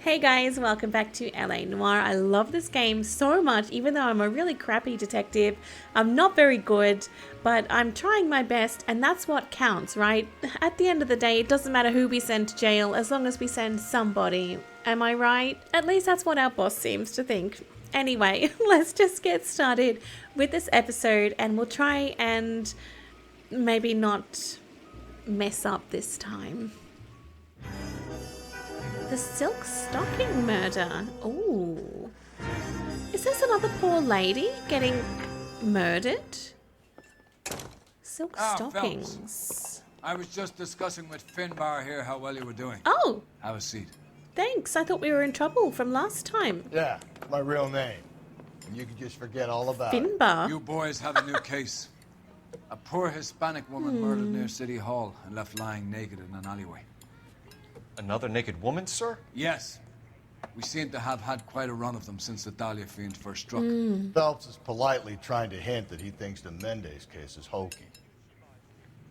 Hey guys, welcome back to LA Noire. I love this game so much, even though I'm a really crappy detective. I'm not very good, but I'm trying my best, and that's what counts, right? At the end of the day, it doesn't matter who we send to jail as long as we send somebody. Am I right? At least that's what our boss seems to think. Anyway, let's just get started with this episode, and we'll try and maybe not mess up this time. The silk stocking murder. Ooh. Is this another poor lady getting murdered? Silk stockings. Phelps. I was just discussing with Finbar here how well you were doing. Oh, Have a seat. thanks. I thought we were in trouble from last time. Yeah, my real name. And you could just forget all about it. Finbar. You boys have a new case. A poor Hispanic woman murdered near City Hall and left lying naked in an alleyway. Another naked woman, sir? Yes. We seem to have had quite a run of them since the Dahlia fiend first struck. Phelps is politely trying to hint that he thinks the Mendez case is hokey.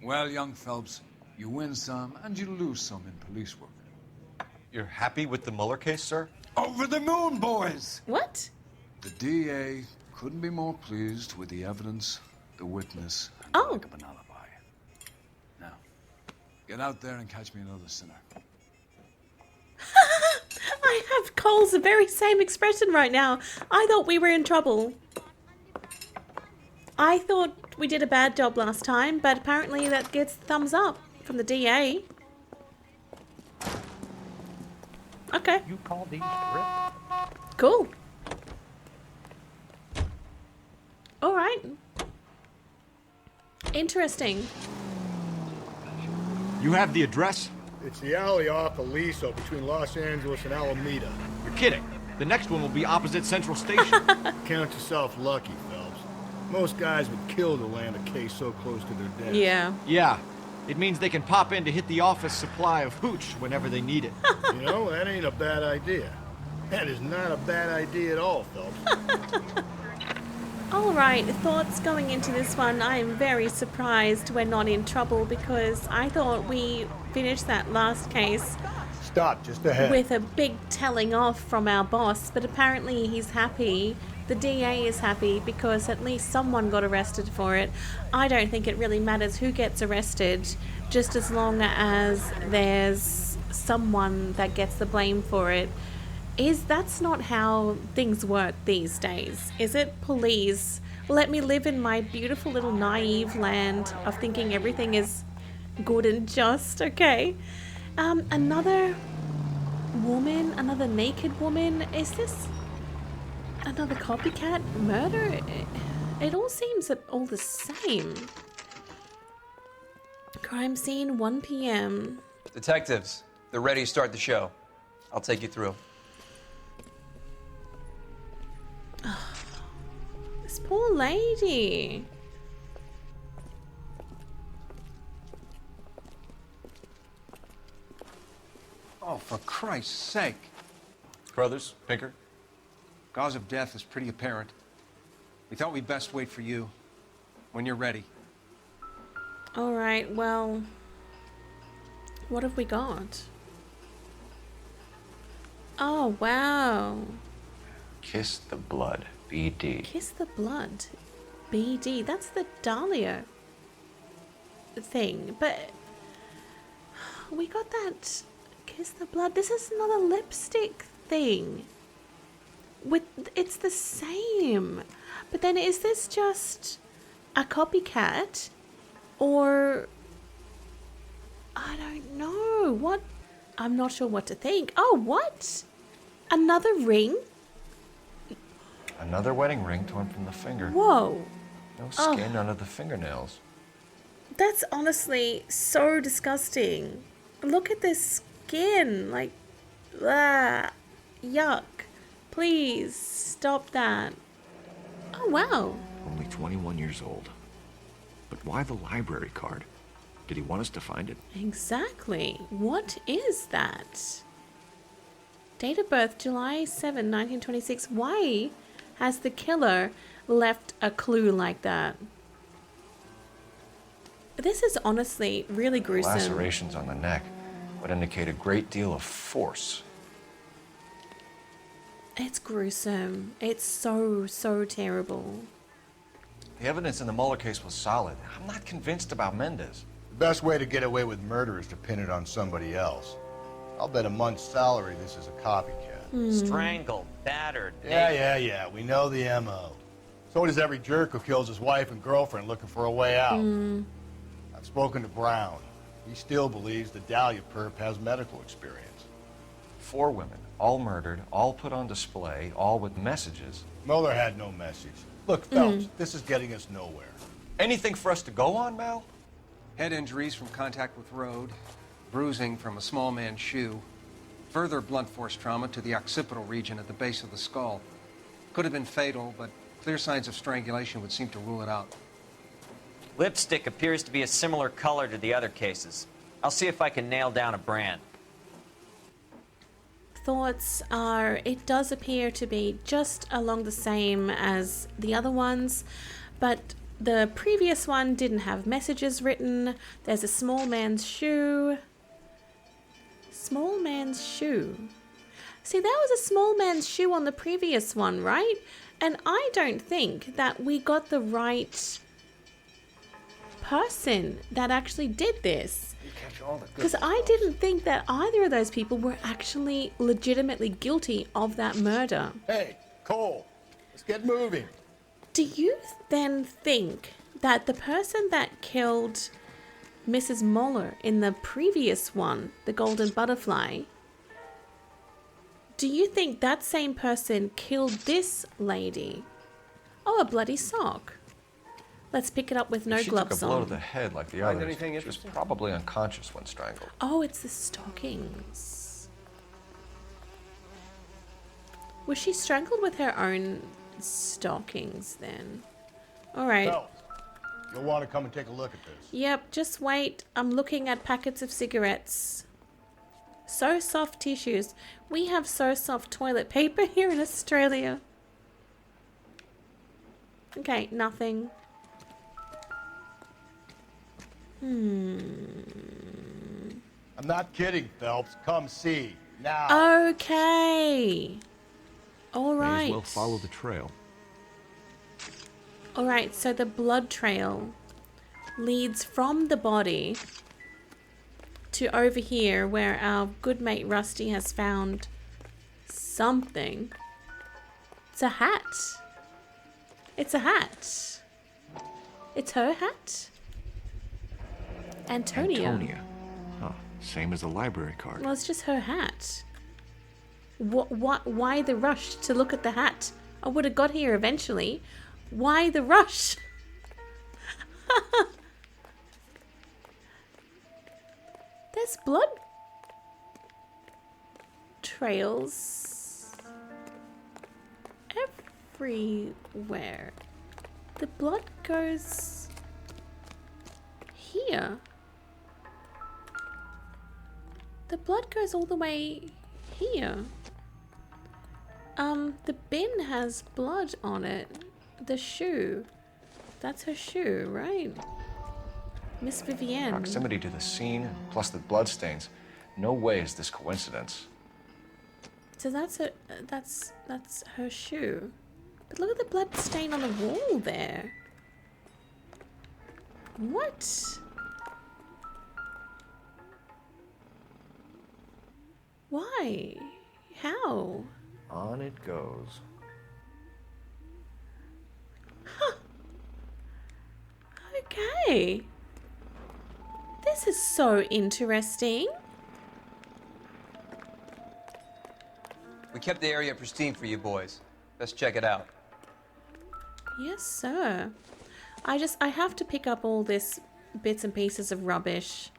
Well, young Phelps, you win some and you lose some in police work. You're happy with the Mueller case, sir? Over the moon, boys! What? The DA couldn't be more pleased with the evidence, the witness, and Oh. the lack of an alibi. Now, get out there and catch me another sinner. I have Cole's very same expression right now. I thought we were in trouble. I thought we did a bad job last time, but apparently that gets thumbs up from the DA. Okay. You call these scripts? Cool. All right. Interesting. You have the address? It's the alley off Aliso between Los Angeles and Alameda. You're kidding. The next one will be opposite Central Station. Count yourself lucky, Phelps. Most guys would kill to land a case so close to their death. Yeah. Yeah. It means they can pop in to hit the office supply of hooch whenever they need it. You know, that ain't a bad idea. That is not a bad idea at all, Phelps. Alright, thoughts going into this one. I am very surprised we're not in trouble because I thought we finished that last case Stop, just ahead. with a big telling off from our boss, but apparently he's happy. The DA is happy because at least someone got arrested for it. I don't think it really matters who gets arrested, just as long as there's someone that gets the blame for it. That's not how things work these days, is it? Please, let me live in my beautiful little naive land of thinking everything is good and just, okay? Another woman, another naked woman. Is this another copycat murder? It all seems all the same. Crime scene, 1 p.m. Detectives, they're ready to start the show. I'll take you through. This poor lady. Oh, for Christ's sake. Brothers, Pinker? Cause of death is pretty apparent. We thought we'd best wait for you when you're ready. Alright, well, what have we got? Oh, wow. Kiss the blood, BD. Kiss the blood. BD. That's the Dahlia thing. But we got that kiss the blood. This is another lipstick thing. It's the same. But then is this just a copycat? Or I don't know. What? I'm not sure what to think. Oh, what? Another ring? Another wedding ring torn from the finger. Whoa. No skin under the fingernails. That's honestly so disgusting. Look at this skin. Like, yuck. Please stop that. Oh, wow. Only 21 years old. But why the library card? Did he want us to find it? Exactly. What is that? Date of birth, July 7, 1926. Why has the killer left a clue like that? This is honestly really gruesome. Lacerations on the neck would indicate a great deal of force. It's gruesome. It's so, so terrible. The evidence in the Mueller case was solid. I'm not convinced about Mendez. The best way to get away with murder is to pin it on somebody else. I'll bet a month's salary this is a copycat. Strangled, battered. Yeah. We know the M.O. So does every jerk who kills his wife and girlfriend looking for a way out. I've spoken to Brown. He still believes the Dahlia perp has medical experience. 4 women, all murdered, all put on display, all with messages. Mueller had no message. Look, Phelps, this is getting us nowhere. Anything for us to go on, Mal? Head injuries from contact with road, bruising from a small man's shoe, further blunt force trauma to the occipital region at the base of the skull. Could have been fatal, but clear signs of strangulation would seem to rule it out. Lipstick appears to be a similar color to the other cases. I'll see if I can nail down a brand. Thoughts are, it does appear to be just along the same as the other ones, but the previous one didn't have messages written. There's a small man's shoe. Small man's shoe. See, that was a small man's shoe on the previous one, right? And I don't think that we got the right person that actually did this. Because I didn't think that either of those people were actually legitimately guilty of that murder. Hey, Cole, let's get moving. Do you then think that the person that killed Mrs. Mueller in the previous one, the Golden Butterfly, do you think that same person killed this lady? Oh, a bloody sock. Let's pick it up with no If she gloves took a blow on. to the head like the Find others. anything She was interesting? probably unconscious when strangled. Oh, it's the stockings. Was she strangled with her own stockings then? All right. Phelps, you'll want to come and take a look at this. Yep, just wait. I'm looking at packets of cigarettes. So soft tissues. We have so soft toilet paper here in Australia. Okay, nothing. I'm not kidding, Phelps. Come see. Now. Okay. All May right. as well follow the trail. All right, so the blood trail leads from the body to over here where our good mate Rusty has found something. It's a hat. It's a hat. It's her hat. Antonia. Huh. Same as the library card. Well, it's just her hat. Why the rush to look at the hat? I would have got here eventually. Why the rush? There's blood trails everywhere. The blood goes here. The blood goes all the way here. The bin has blood on it. The shoe. That's her shoe, right? Miss Vivienne. Proximity to the scene, plus the bloodstains. No way is this coincidence. So that's her shoe. But look at the blood stain on the wall there. What? Why? How? On it goes. Okay. This is so interesting. We kept the area pristine for you boys. Let's check it out. Yes, sir. I have to pick up all this bits and pieces of rubbish.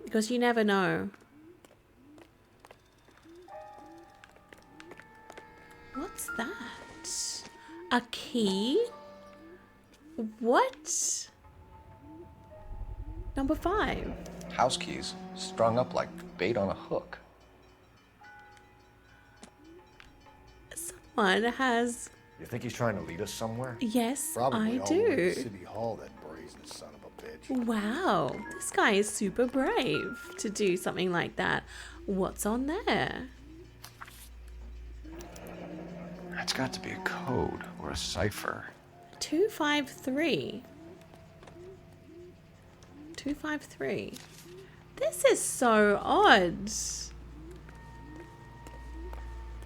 Because you never know. What's that? A key? What? Number 5. House keys, strung up like bait on a hook. Someone has... You think he's trying to lead us somewhere? Yes, Probably I all the way to do. City Hall, that brazen son of a bitch. Wow, this guy is super brave to do something like that. What's on there? It's got to be a code or a cipher. 253. 253. This is so odd.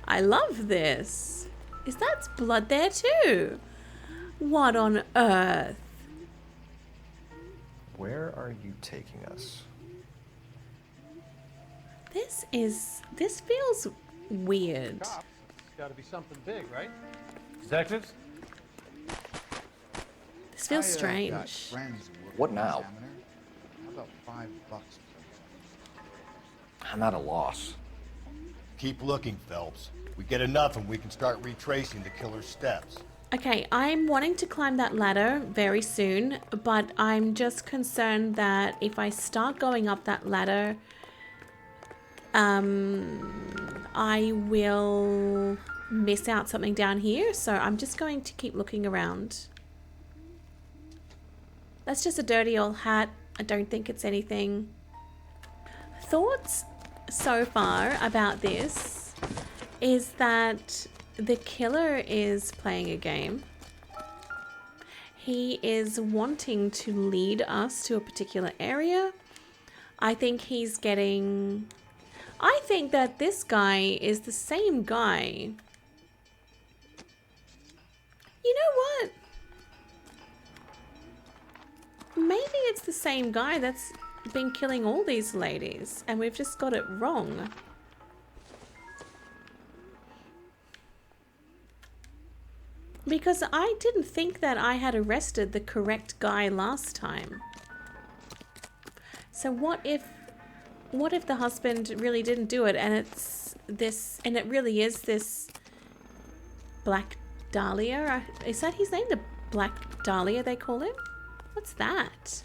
I love this. Is that blood there too? What on earth? Where are you taking us? This feels weird. It's got to be something big, right? Detectives? This feels got strange. friends who work What for now? Examiner. How about $5, please? I'm at a loss. Keep looking, Phelps. We get enough and we can start retracing the killer's steps. Okay, I'm wanting to climb that ladder very soon, but I'm just concerned that if I start going up that ladder, I will miss out something down here. So I'm just going to keep looking around. That's just a dirty old hat. I don't think it's anything. Thoughts so far about this is that the killer is playing a game. He is wanting to lead us to a particular area. I think he's getting... I think that this guy is the same guy. You know what? Maybe it's the same guy that's been killing all these ladies and we've just got it wrong. Because I didn't think that I had arrested the correct guy last time. So what if the husband really didn't do it and it's this, and it really is this Black Dahlia? Is that his name? The Black Dahlia they call him? What's that?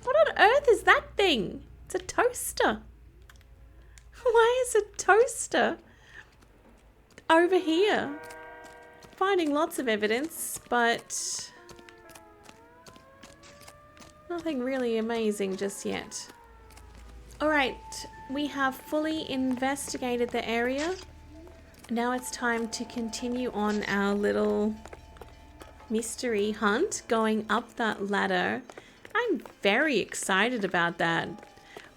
What on earth is that thing? It's a toaster. Why is a toaster over here? Finding lots of evidence, but nothing really amazing just yet. Alright, we have fully investigated the area. Now it's time to continue on our little mystery hunt, going up that ladder. I'm very excited about that.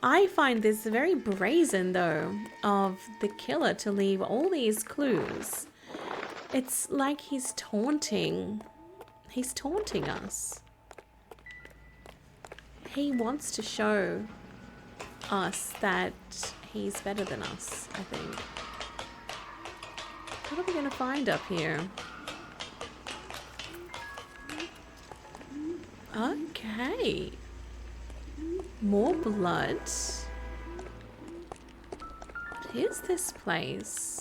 I find this very brazen, though, of the killer to leave all these clues. It's like he's taunting. He's taunting us. He wants to show us that he's better than us, I think. What are we going to find up here? Okay. More blood. What is this place?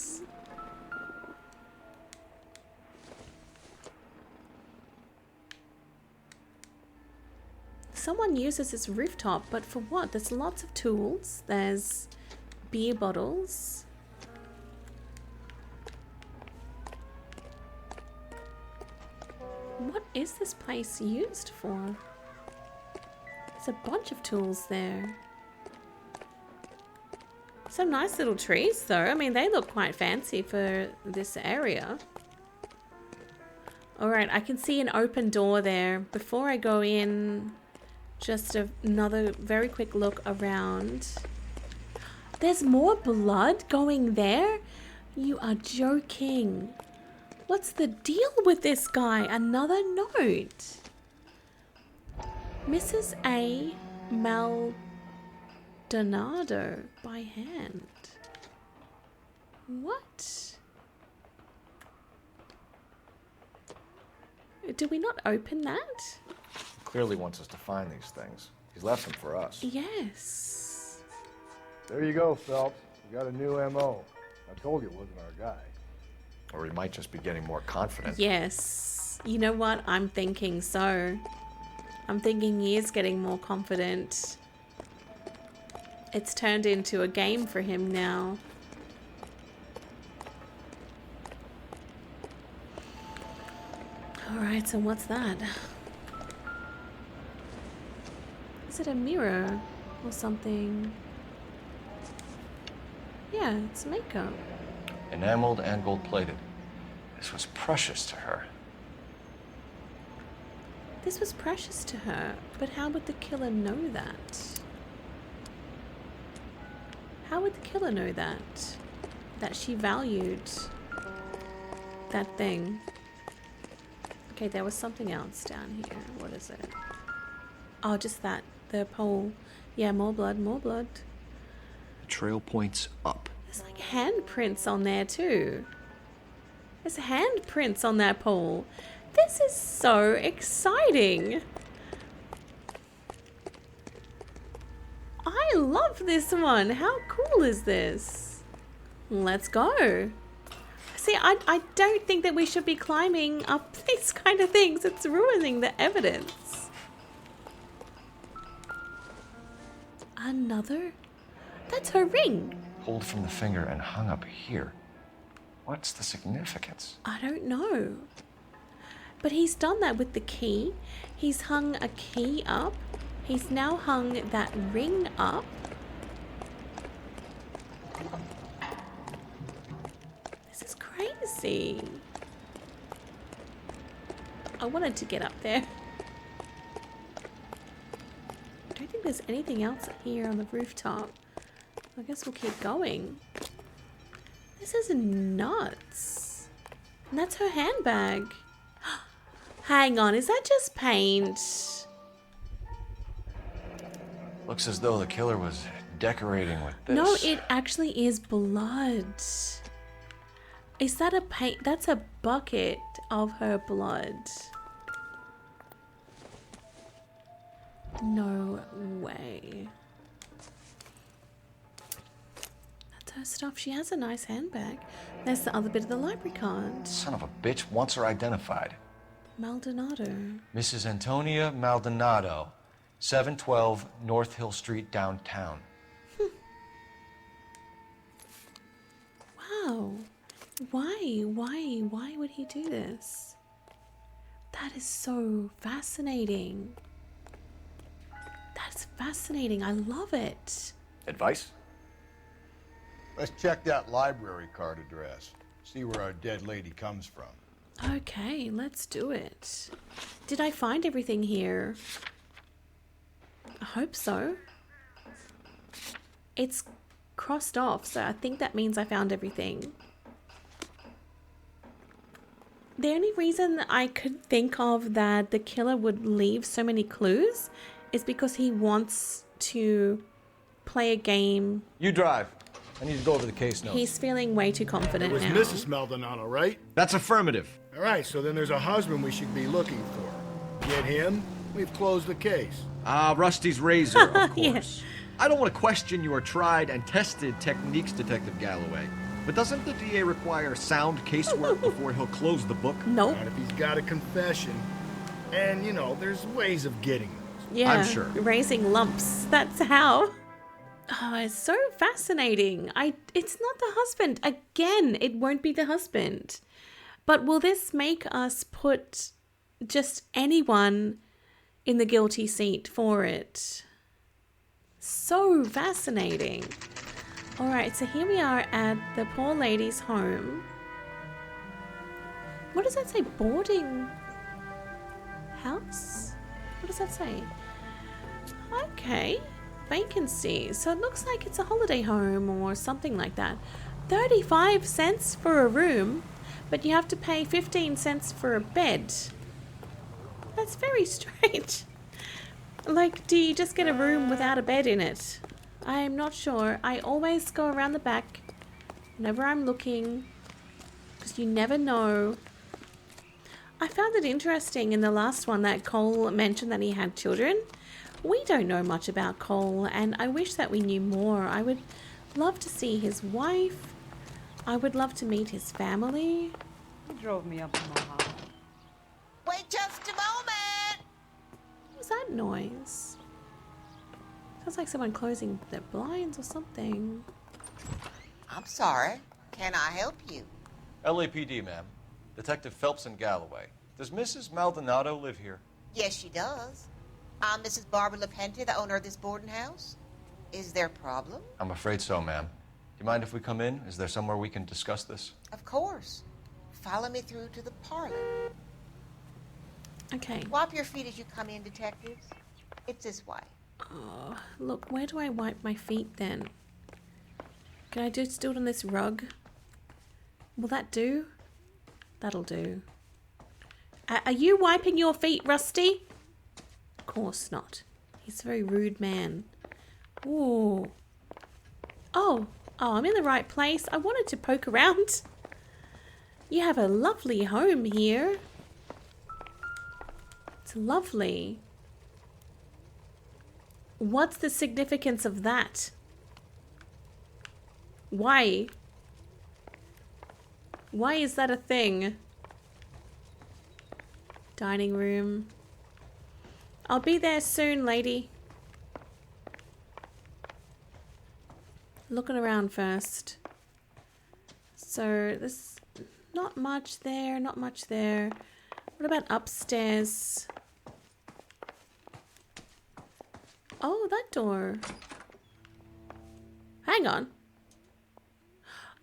Someone uses this rooftop, but for what? There's lots of tools. There's beer bottles. What is this place used for? There's a bunch of tools there. Some nice little trees though. I mean, they look quite fancy for this area. Alright, I can see an open door there. Before I go in, just another very quick look around. There's more blood going there? You are joking. What's the deal with this guy? Another note. Mrs. A. Maldonado by hand. What? Did we not open that? He clearly wants us to find these things. He's left them for us. Yes. There you go, Phelps. We got a new M.O. I told you it wasn't our guy. Or he might just be getting more confident. Yes. You know what? I'm thinking so. I'm thinking he is getting more confident. It's turned into a game for him now. Alright, so what's that? Is it a mirror or something? Yeah, it's makeup. Enameled and gold-plated. This was precious to her. This was precious to her, but how would the killer know that? How would the killer know that? That she valued that thing. Okay, there was something else down here. What is it? Oh, just that. The pole. Yeah, more blood, more blood. The trail points up. There's like handprints on there too. There's handprints on that pole. This is so exciting. I love this one. How cool is this? Let's go. See, I don't think that we should be climbing up these kind of things. It's ruining the evidence. Another? That's her ring. Pulled from the finger and hung up here. What's the significance? I don't know. But he's done that with the key. He's hung a key up. He's now hung that ring up. This is crazy. I wanted to get up there. I don't think there's anything else here on the rooftop. I guess we'll keep going. This is nuts. And that's her handbag. Hang on, is that just paint? Looks as though the killer was decorating with this. No, it actually is blood. Is that a paint? That's a bucket of her blood. No way. That's her stuff. She has a nice handbag. There's the other bit of the library card. Son of a bitch wants her identified. Maldonado. Mrs. Antonia Maldonado, 712 North Hill Street, downtown. Wow. Why would he do this? That is so fascinating. That's fascinating. I love it. Advice? Let's check that library card address. See where our dead lady comes from. Okay, let's do it. Did I find everything here? I hope so. It's crossed off, so I think that means I found everything. The only reason I could think of that the killer would leave so many clues is because he wants to play a game. You drive. I need to go over the case notes. He's feeling way too confident It was now. Mrs. Maldonado, right? That's affirmative. All right, so then there's a husband we should be looking for. Get him, we've closed the case. Ah, Rusty's razor, of course. Yes. I don't want to question your tried and tested techniques, Detective Galloway. But doesn't the DA require sound casework before he'll close the book? Nope. And if he's got a confession, and you know, there's ways of getting those. Yeah, I'm sure. raising lumps. That's how. Oh, it's so fascinating. It's not the husband. Again, it won't be the husband. But will this make us put just anyone in the guilty seat for it? So fascinating. All right, so here we are at the poor lady's home. What does that say? Boarding house? What does that say? Okay. Vacancy. So it looks like it's a holiday home or something like that. 35 cents for a room, but you have to pay 15 cents for a bed. That's very strange. Like, do you just get a room without a bed in it? I'm not sure. I always go around the back whenever I'm looking, because you never know. I found it interesting in the last one that Cole mentioned that he had children. We don't know much about Cole, and I wish that we knew more. I would love to see his wife. I would love to meet his family. He drove me up to my house. Wait just a moment! What was that noise? Sounds like someone closing their blinds or something. I'm sorry. Can I help you? LAPD, ma'am. Detective Phelps and Galloway. Does Mrs. Maldonado live here? Yes, she does. I'm Mrs. Barbara LaPente, the owner of this boarding house. Is there a problem? I'm afraid so, ma'am. Do you mind if we come in? Is there somewhere we can discuss this? Of course. follow me through to the parlor. Okay. Wipe your feet as you come in, detectives. It's this way. Oh, look, where do I wipe my feet then? Can I just do it on this rug? Will that do? That'll do. Are you wiping your feet, Rusty? Of course not. He's a very rude man. Ooh. Oh, I'm in the right place. I wanted to poke around. You have a lovely home here. It's lovely. What's the significance of that? Why? Why is that a thing? Dining room. I'll be there soon, lady. Looking around first. So there's not much there, not much there. What about upstairs? Oh, that door. Hang on.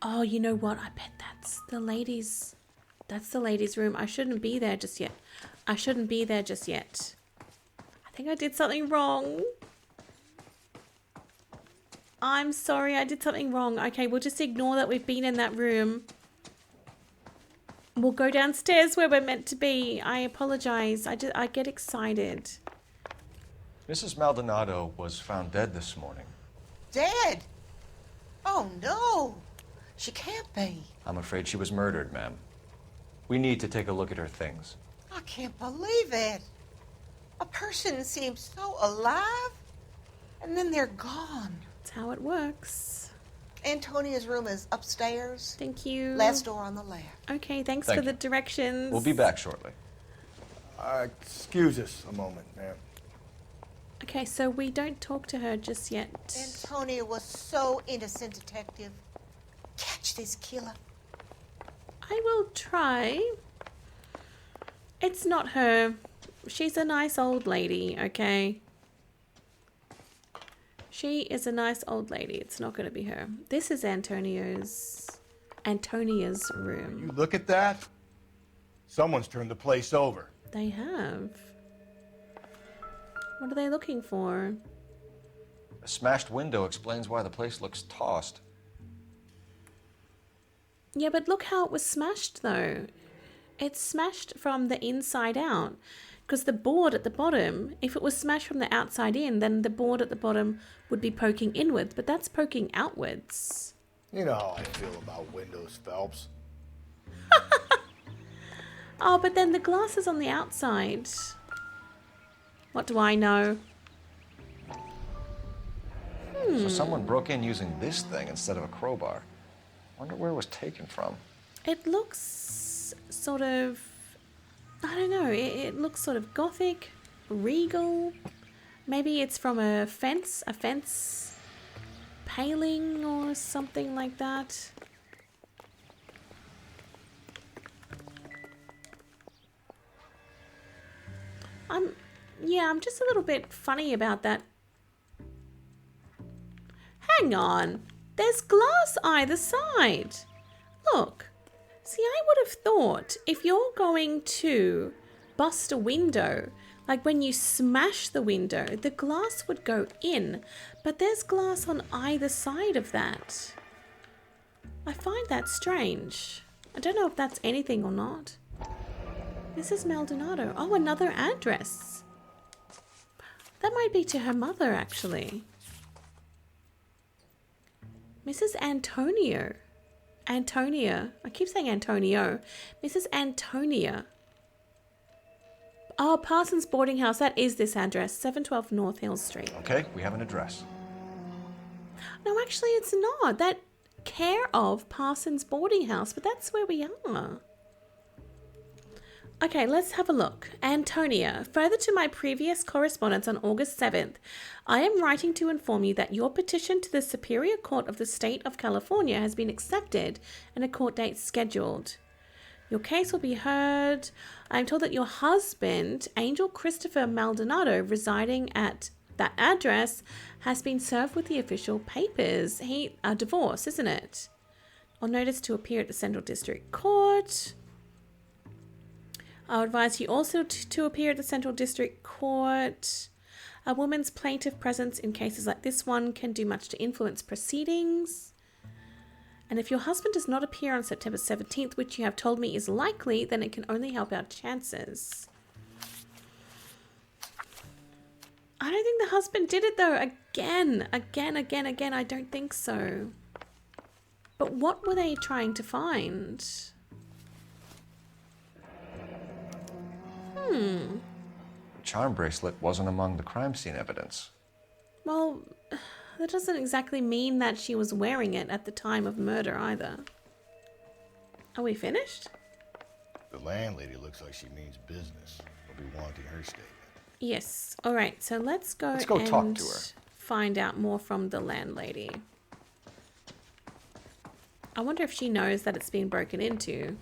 Oh, you know what? I bet that's the ladies'... That's the ladies' room. I shouldn't be there just yet. I shouldn't be there just yet. I think I did something wrong. I'm sorry, I did something wrong. Okay, we'll just ignore that we've been in that room. We'll go downstairs where we're meant to be. I apologize. I get excited. Mrs. Maldonado was found dead this morning. Dead? Oh, no. She can't be. I'm afraid she was murdered, ma'am. We need to take a look at her things. I can't believe it. A person seems so alive, and then they're gone. That's how it works. Antonia's room is upstairs. Thank you. Last door on the left. Okay, thanks Thank for the you. directions. We'll be back shortly. Excuse us a moment, ma'am. Okay, so we don't talk to her just yet. Antonia was so innocent, detective. Catch this killer. I will try. It's not her. She's a nice old lady, okay? She is a nice old lady. It's not going to be her. This is Antonia's room. You look at that? Someone's turned the place over. They have. What are they looking for? A smashed window explains why the place looks tossed. Yeah, but look how it was smashed, though. It's smashed from the inside out. Because the board at the bottom, if it was smashed from the outside in, then the board at the bottom would be poking inwards. But that's poking outwards. You know how I feel about windows, Phelps. Oh, but then the glass is on the outside. What do I know? So someone broke in using this thing instead of a crowbar. Wonder where it was taken from. It looks sort of... I don't know. It looks sort of gothic, regal. Maybe it's from a fence paling or something like that. I'm just a little bit funny about that. Hang on. There's glass either side. Look. See, I would have thought if you're going to bust a window, like when you smash the window, the glass would go in, but there's glass on either side of that. I find that strange. I don't know if that's anything or not. Mrs. Maldonado. Oh, another address. That might be to her mother, actually. Mrs. Antonia. I keep saying Antonio. Mrs. Antonia. Oh, Parsons Boarding House. That is this address. 712 North Hill Street. Okay, we have an address. No, actually it's not. That care of Parsons Boarding House. But that's where we are. Okay, let's have a look. Antonia, further to my previous correspondence on August 7th, I am writing to inform you that your petition to the Superior Court of the State of California has been accepted and a court date scheduled. Your case will be heard. I am told that your husband, Angel Christopher Maldonado, residing at that address, has been served with the official papers. A divorce, isn't it? On notice to appear at the Central District Court. I'll advise you also to appear at the Central District Court. A woman's plaintiff presence in cases like this one can do much to influence proceedings. And if your husband does not appear on September 17th, which you have told me is likely, then it can only help our chances. I don't think the husband did it though. Again. I don't think so. But what were they trying to find? The charm bracelet wasn't among the crime scene evidence. Well, that doesn't exactly mean that she was wearing it at the time of murder either. Are we finished? The landlady looks like she means business. We'll be wanting her statement. Yes. All right. So let's go and talk to her. Find out more from the landlady. I wonder if she knows that it's been broken into.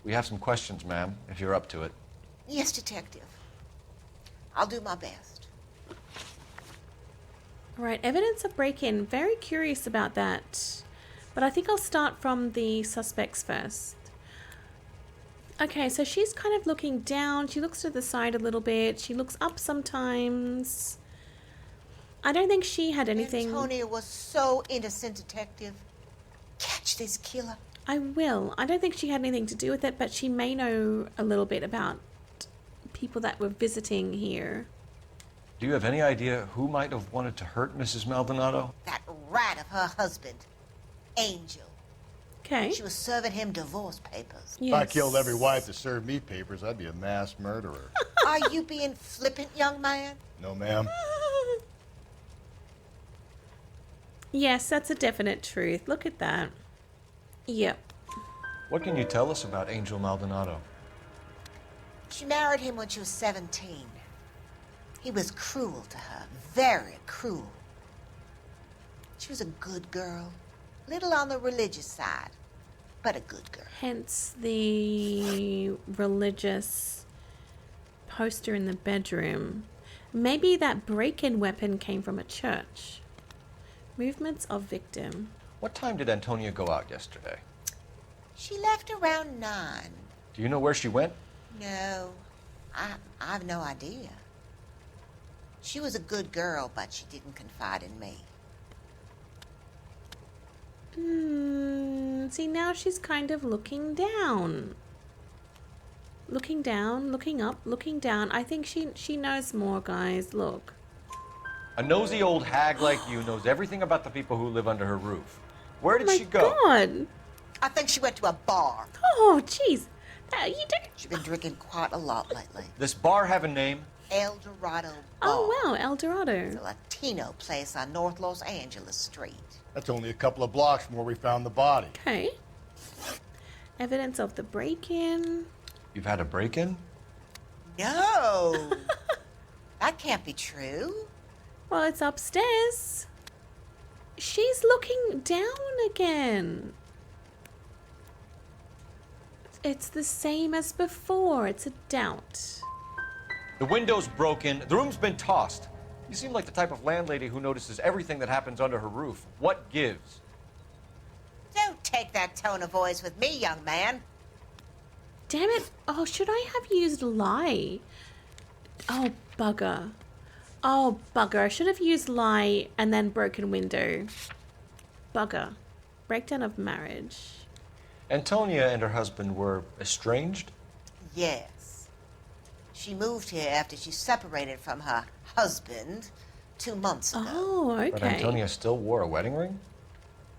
We have some questions, ma'am, if you're up to it. Yes, Detective. I'll do my best. All right. Evidence of break-in. Very curious about that. But I think I'll start from the suspects first. Okay, so she's kind of looking down. She looks to the side a little bit. She looks up sometimes. I don't think she had anything. Antonia was so innocent, Detective. Catch this killer. I will. I don't think she had anything to do with it, but she may know a little bit about people that were visiting here. Do you have any idea who might have wanted to hurt Mrs. Maldonado? That rat of her husband, Angel. Okay. She was serving him divorce papers. If I killed every wife that served me papers, I'd be a mass murderer. Are you being flippant, young man? No, ma'am. Yes, that's a definite truth. Look at that. Yep. What can you tell us about Angel Maldonado? She married him when she was 17. He was cruel to her, very cruel. She was a good girl, little on the religious side, but a good girl. Hence the religious poster in the bedroom. Maybe that break-in weapon came from a church. Movements of victim. What time did Antonia go out yesterday? She left around 9. Do you know where she went? No, I have no idea. She was a good girl, but she didn't confide in me. See, now she's kind of looking down. Looking down, looking up, looking down. I think she knows more, guys. Look. A nosy old hag like you knows everything about the people who live under her roof. Where did she go? Oh my God. I think she went to a bar. Oh, jeez. You don't... She's been drinking quite a lot lately. This bar have a name? El Dorado Bar. Oh, wow, El It's Dorado. a Latino place on North Los Angeles Street. That's only a couple of blocks from where we found the body. Okay. Evidence of the break-in. You've had a break-in? No. That can't be true. Well, it's upstairs. She's looking down again. It's the same as before. It's a doubt. The window's broken. The room's been tossed. You seem like the type of landlady who notices everything that happens under her roof. What gives? Don't take that tone of voice with me, young man. Damn it. Oh, should I have used lie? Oh, bugger. Oh, bugger. I should have used lie and then broken window. Bugger. Breakdown of marriage. Antonia and her husband were estranged? Yes. She moved here after she separated from her husband 2 months ago. Oh, okay. But Antonia still wore a wedding ring?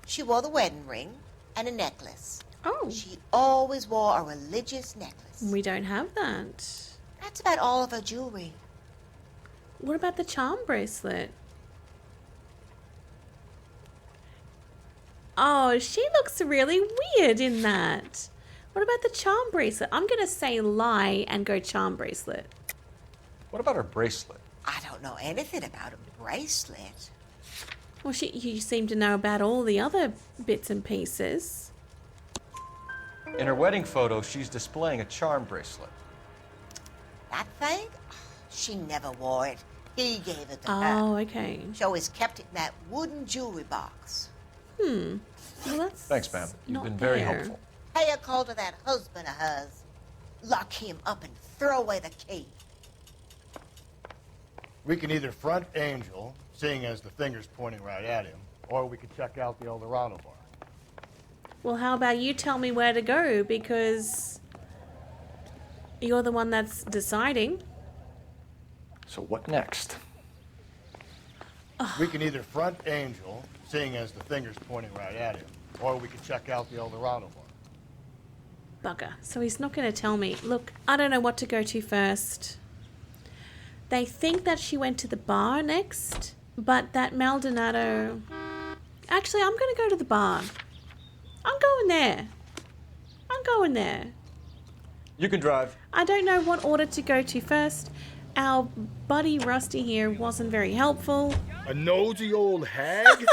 She wore the wedding ring and a necklace. Oh. She always wore a religious necklace. We don't have that. That's about all of her jewelry. What about the charm bracelet? Oh, she looks really weird in that. What about the charm bracelet? I'm going to say lie and go charm bracelet. What about her bracelet? I don't know anything about a bracelet. Well, you seem to know about all the other bits and pieces. In her wedding photo, she's displaying a charm bracelet. That thing? She never wore it. He gave it to her. Oh, okay. She always kept it in that wooden jewelry box. Well, that's Thanks, ma'am. You've not been very fair. helpful. Pay a call to that husband of hers. lock him up and throw away the key. We can either front Angel, seeing as the finger's pointing right at him, or we could check out the El Dorado bar. Well, how about you tell me where to go, because you're the one that's deciding. So what next? We can either front Angel, seeing as the finger's pointing right at him, or we could check out the El Dorado bar. Bugger. So he's not going to tell me. Look, I don't know what to go to first. They think that she went to the bar next, but that Maldonado... Actually, I'm going to go to the bar. I'm going there. I'm going there. You can drive. I don't know what order to go to first. Our buddy Rusty here wasn't very helpful. A nosy old hag?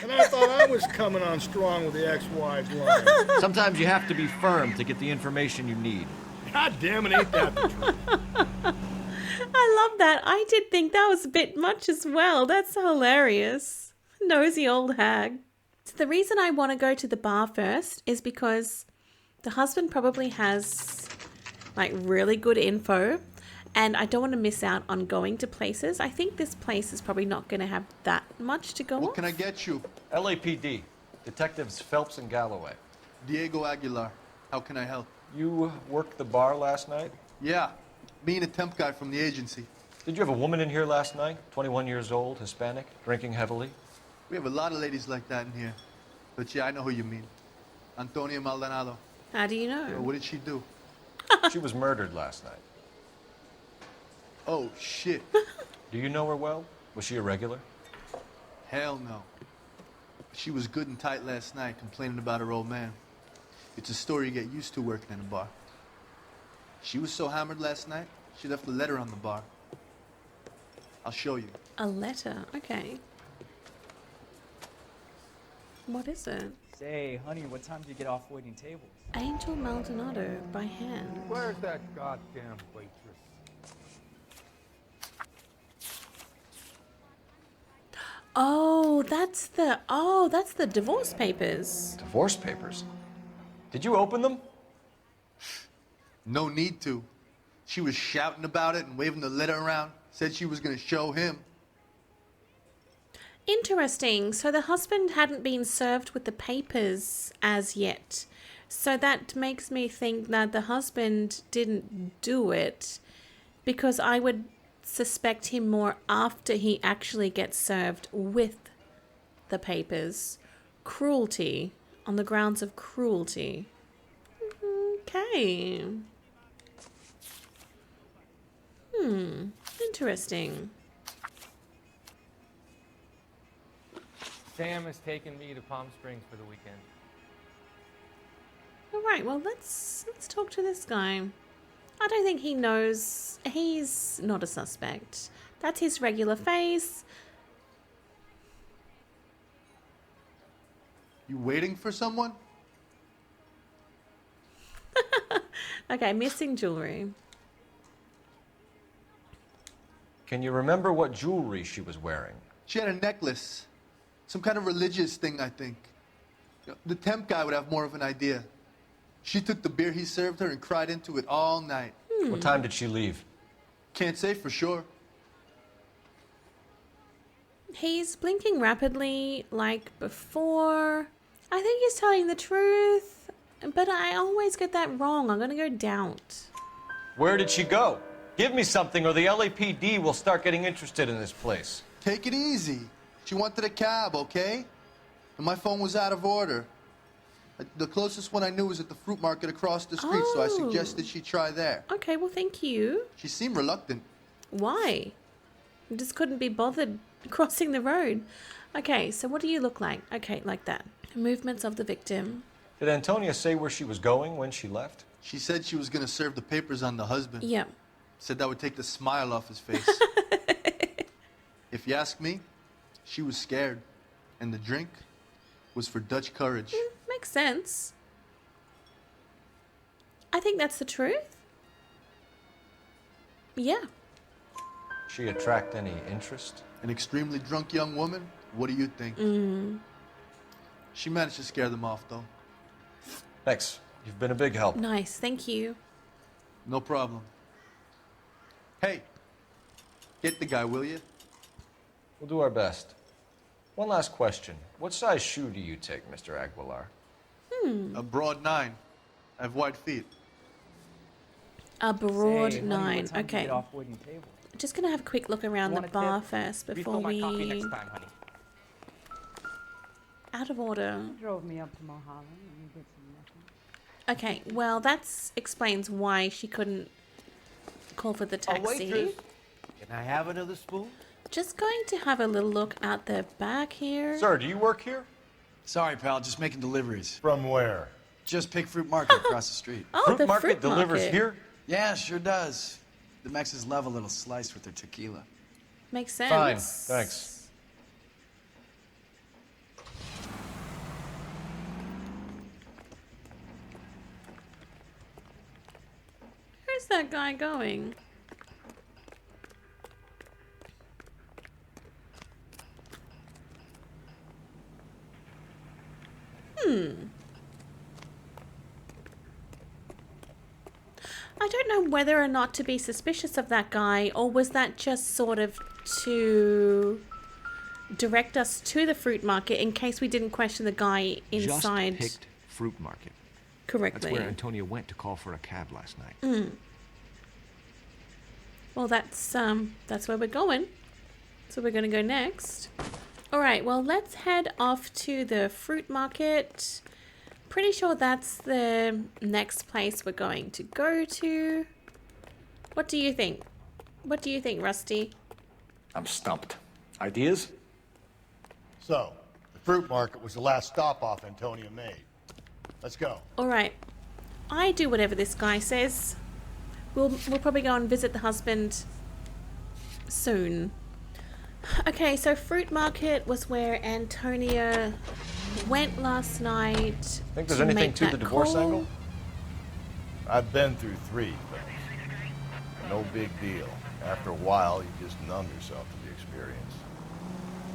And I thought I was coming on strong with the ex-wives line. Sometimes you have to be firm to get the information you need. God damn it, ain't that the truth? I love that. I did think that was a bit much as well. That's hilarious. Nosy old hag. So the reason I want to go to the bar first is because the husband probably has like really good info, and I don't want to miss out on going to places. I think this place is probably not going to have that much to go on. What can I get you? LAPD. Detectives Phelps and Galloway. Diego Aguilar. How can I help? You worked the bar last night? Yeah. Me and a temp guy from the agency. Did you have a woman in here last night? 21 years old, Hispanic, drinking heavily? We have a lot of ladies like that in here. But yeah, I know who you mean. Antonia Maldonado. How do you know? What did she do? She was murdered last night. Oh, shit. Do you know her well? Was she a regular? Hell no. She was good and tight last night, complaining about her old man. It's a story you get used to working in a bar. She was so hammered last night, she left a letter on the bar. I'll show you. A letter? Okay. What is it? Say, honey, what time do you get off waiting tables? Angel Maldonado by hand. Where's that goddamn waitress? Oh, that's the divorce papers. Divorce papers? Did you open them? No need to. She was shouting about it and waving the letter around. Said she was going to show him. Interesting. So the husband hadn't been served with the papers as yet. So that makes me think that the husband didn't do it, because I would suspect him more after he actually gets served with the papers. Cruelty. On the grounds of cruelty. Okay. Interesting. Sam has taken me to Palm Springs for the weekend. All right, well, let's talk to this guy. I don't think he knows. He's not a suspect. That's his regular face. You waiting for someone? Okay, missing jewelry. Can you remember what jewelry she was wearing? She had a necklace. Some kind of religious thing, I think. The temp guy would have more of an idea. She took the beer he served her and cried into it all night. What time did she leave? Can't say for sure. He's blinking rapidly like before. I think he's telling the truth, but I always get that wrong. I'm going to go doubt. Where did she go? Give me something or the LAPD will start getting interested in this place. Take it easy. She wanted a cab, okay? And my phone was out of order. The closest one I knew was at the fruit market across the street, so I suggested she try there. Okay, well, thank you. She seemed reluctant. Why? You just couldn't be bothered crossing the road. Okay, so what do you look like? Okay, like that. Movements of the victim. Did Antonia say where she was going when she left? She said she was going to serve the papers on the husband. Yep. Said that would take the smile off his face. If you ask me, she was scared. And the drink was for Dutch courage. Makes sense. I think that's the truth. Yeah. She attract any interest? An extremely drunk young woman? What do you think? She managed to scare them off, though. Thanks. You've been a big help. Nice, thank you. No problem. Hey, get the guy, will you? We'll do our best. One last question. What size shoe do you take, Mr. Aguilar? A broad 9. I have wide feet. A broad Say, honey, 9. what time do you Okay. get off waiting table? Just gonna have a quick look around the Want a bar tip? first before Refill my we. coffee next time, honey. Out of order. You drove me up to Mulholland and you did some nothing. Okay, well that explains why she couldn't call for the taxi. waitress, can I have another spoon? Just going to have a little look at the back here. Sir, do you work here? Sorry, pal, just making deliveries. From where? Just Pig Fruit Market across the street. Oh, Fruit the market fruit delivers market. here? Yeah, sure does. The Mexes love a little slice with their tequila. Makes sense. Fine, thanks. Where's that guy going? I don't know whether or not to be suspicious of that guy, or was that just sort of to direct us to the fruit market in case we didn't question the guy inside Just picked fruit market. correctly. That's where Antonia went to call for a cab last night. Well, that's where we're going. So we're gonna go next. All right. Well, let's head off to the fruit market. Pretty sure that's the next place we're going to go to. What do you think? What do you think, Rusty? I'm stumped. Ideas? So, the fruit market was the last stop off Antonia made. Let's go. All right. I do whatever this guy says. We'll probably go and visit the husband soon. Okay, so fruit market was where Antonia went last night. Think there's anything to the divorce angle? I've been through 3, but no big deal. After a while, you just numb yourself to the experience.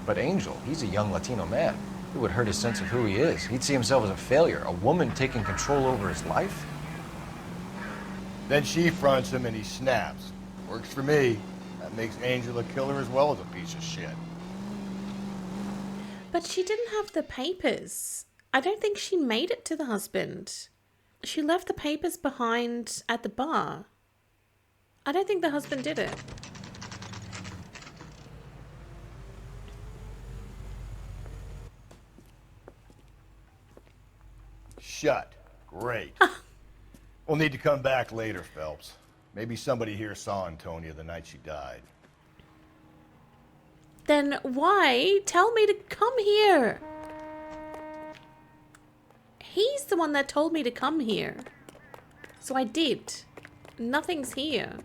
But Angel, he's a young Latino man. It would hurt his sense of who he is. He'd see himself as a failure, a woman taking control over his life. Then she fronts him and he snaps. Works for me. That makes Angel a killer as well as a piece of shit. But she didn't have the papers. I don't think she made it to the husband. She left the papers behind at the bar. I don't think the husband did it. Shut. Great. We'll need to come back later, Phelps. Maybe somebody here saw Antonia the night she died. Then why tell me to come here? He's the one that told me to come here. So I did. Nothing's here.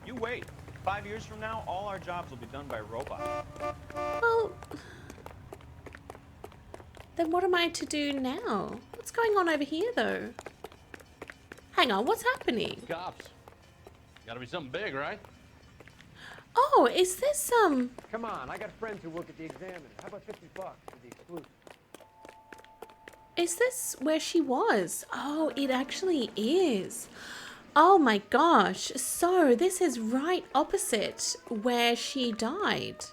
You wait. 5 years from now, all our jobs will be done by robots. Well, then what am I to do now? What's going on over here, though? Hang on, what's happening? Cops. Gotta be something big, right? Oh, is this, Come on, I got friends who work at the Examiner. How about $50 for the exclusive? is this where she was? Oh, it actually is. Oh my gosh. So, this is right opposite where she died.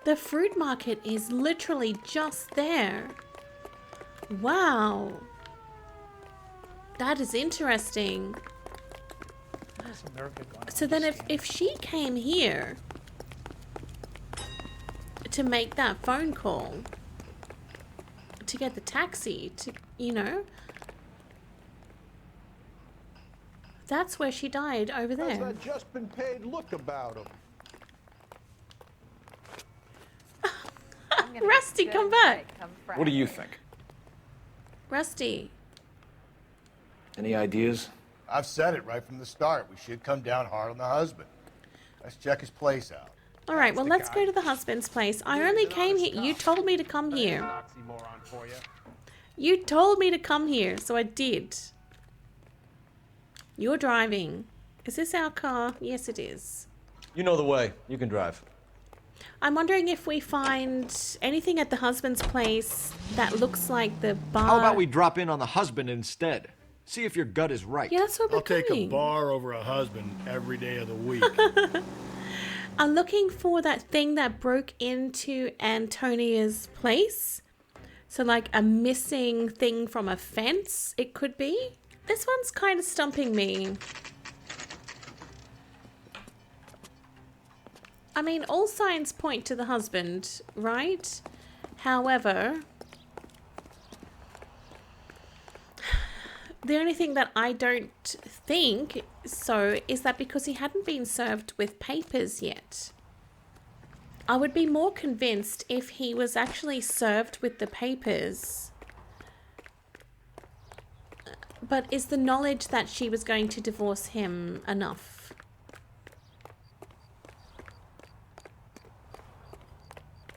The fruit market is literally just there. Wow. That is interesting. So then if she came here to make that phone call, to get the taxi, to, you know, that's where she died, over How's there. that just been paid look about him? Rusty, come back. What do you think? Rusty. Any ideas? I've said it right from the start. We should come down hard on the husband. Let's check his place out. All right, well, let's go to the husband's place. I only came here. You told me to come here. Oxymoron for you. You told me to come here, so I did. You're driving. Is this our car? Yes, it is. You know the way. You can drive. I'm wondering if we find anything at the husband's place that looks like the bar. How about we drop in on the husband instead? See if your gut is right. Yeah, that's what we're I'll take a doing. bar over a husband every day of the week. I'm looking for that thing that broke into Antonia's place. So like a missing thing from a fence, it could be. This one's kind of stumping me. I mean, all signs point to the husband, right? However, the only thing that I don't think so is that because he hadn't been served with papers yet. I would be more convinced if he was actually served with the papers. But is the knowledge that she was going to divorce him enough?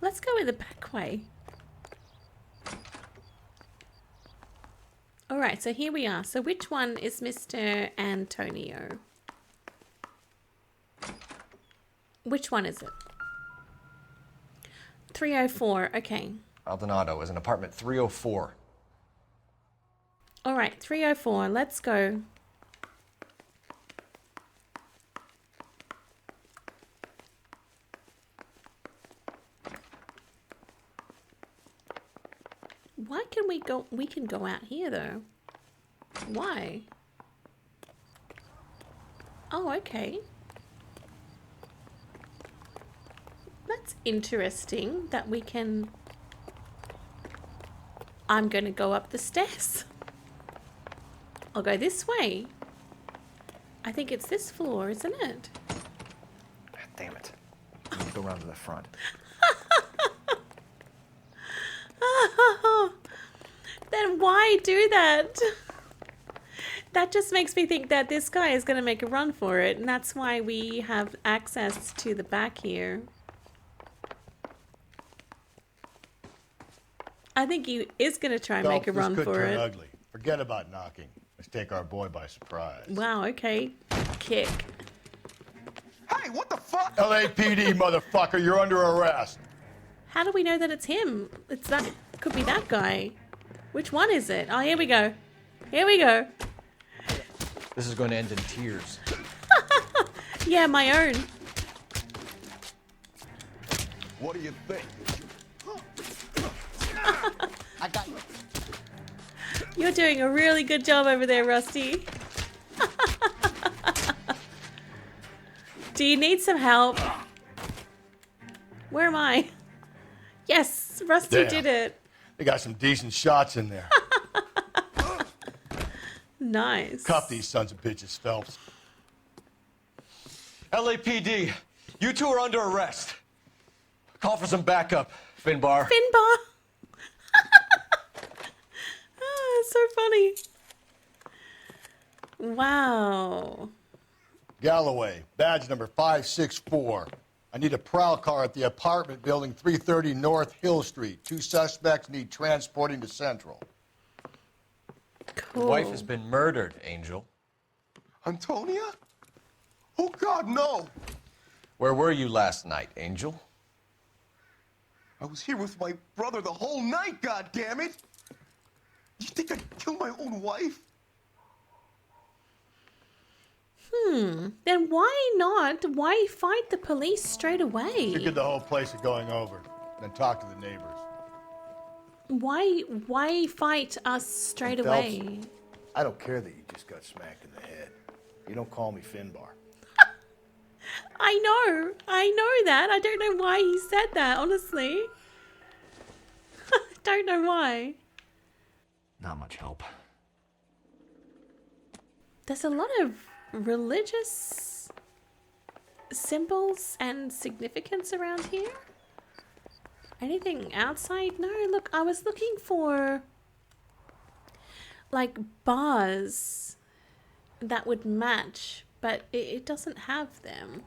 Let's go in the back way. All right, so here we are. So which one is Mr. Antonio? Which one is it? 304, okay. Maldonado is in apartment 304. All right, 304, let's go. Why can we go? We can go out here though. Why? Oh, okay. That's interesting that we can... I'm going to go up the stairs. I'll go this way. I think it's this floor, isn't it? Damn it. Go around to the front. Then why do that? That just makes me think that this guy is going to make a run for it, and that's why we have access to the back here. I think he is going to try and make a run this could for turn it. ugly. Forget about knocking. Let's take our boy by surprise. Wow, okay. Kick. Hey, what the fuck? LAPD, motherfucker, you're under arrest. How do we know that it's him? It's that. Could be that guy. Which one is it? Oh, here we go. Here we go. This is going to end in tears. Yeah, my own. What do you think? I got you. You're doing a really good job over there, Rusty. Do you need some help? Where am I? Yes, Rusty Damn. did it. They got some decent shots in there. Nice. Cuff these sons of bitches, Phelps. LAPD, you two are under arrest. Call for some backup, Finbar. Finbar. Oh, so funny. Wow. Galloway, badge number 564. I need a prowl car at the apartment building 330 North Hill Street. 2 suspects need transporting to Central. Cool. Your wife has been murdered, Angel. Antonia? Oh, God, no. Where were you last night, Angel? I was here with my brother the whole night, goddammit. You think I'd kill my own wife? Then why not? Why fight the police straight away? Figured the whole place is going over. Then talk to the neighbors. Why fight us straight Phelps, away? I don't care that you just got smacked in the head. You don't call me Finbar. I know that. I don't know why he said that, honestly. Don't know why. Not much help. There's a lot of religious symbols and significance around here. Anything outside? No, look, I was looking for like bars that would match, but it doesn't have them.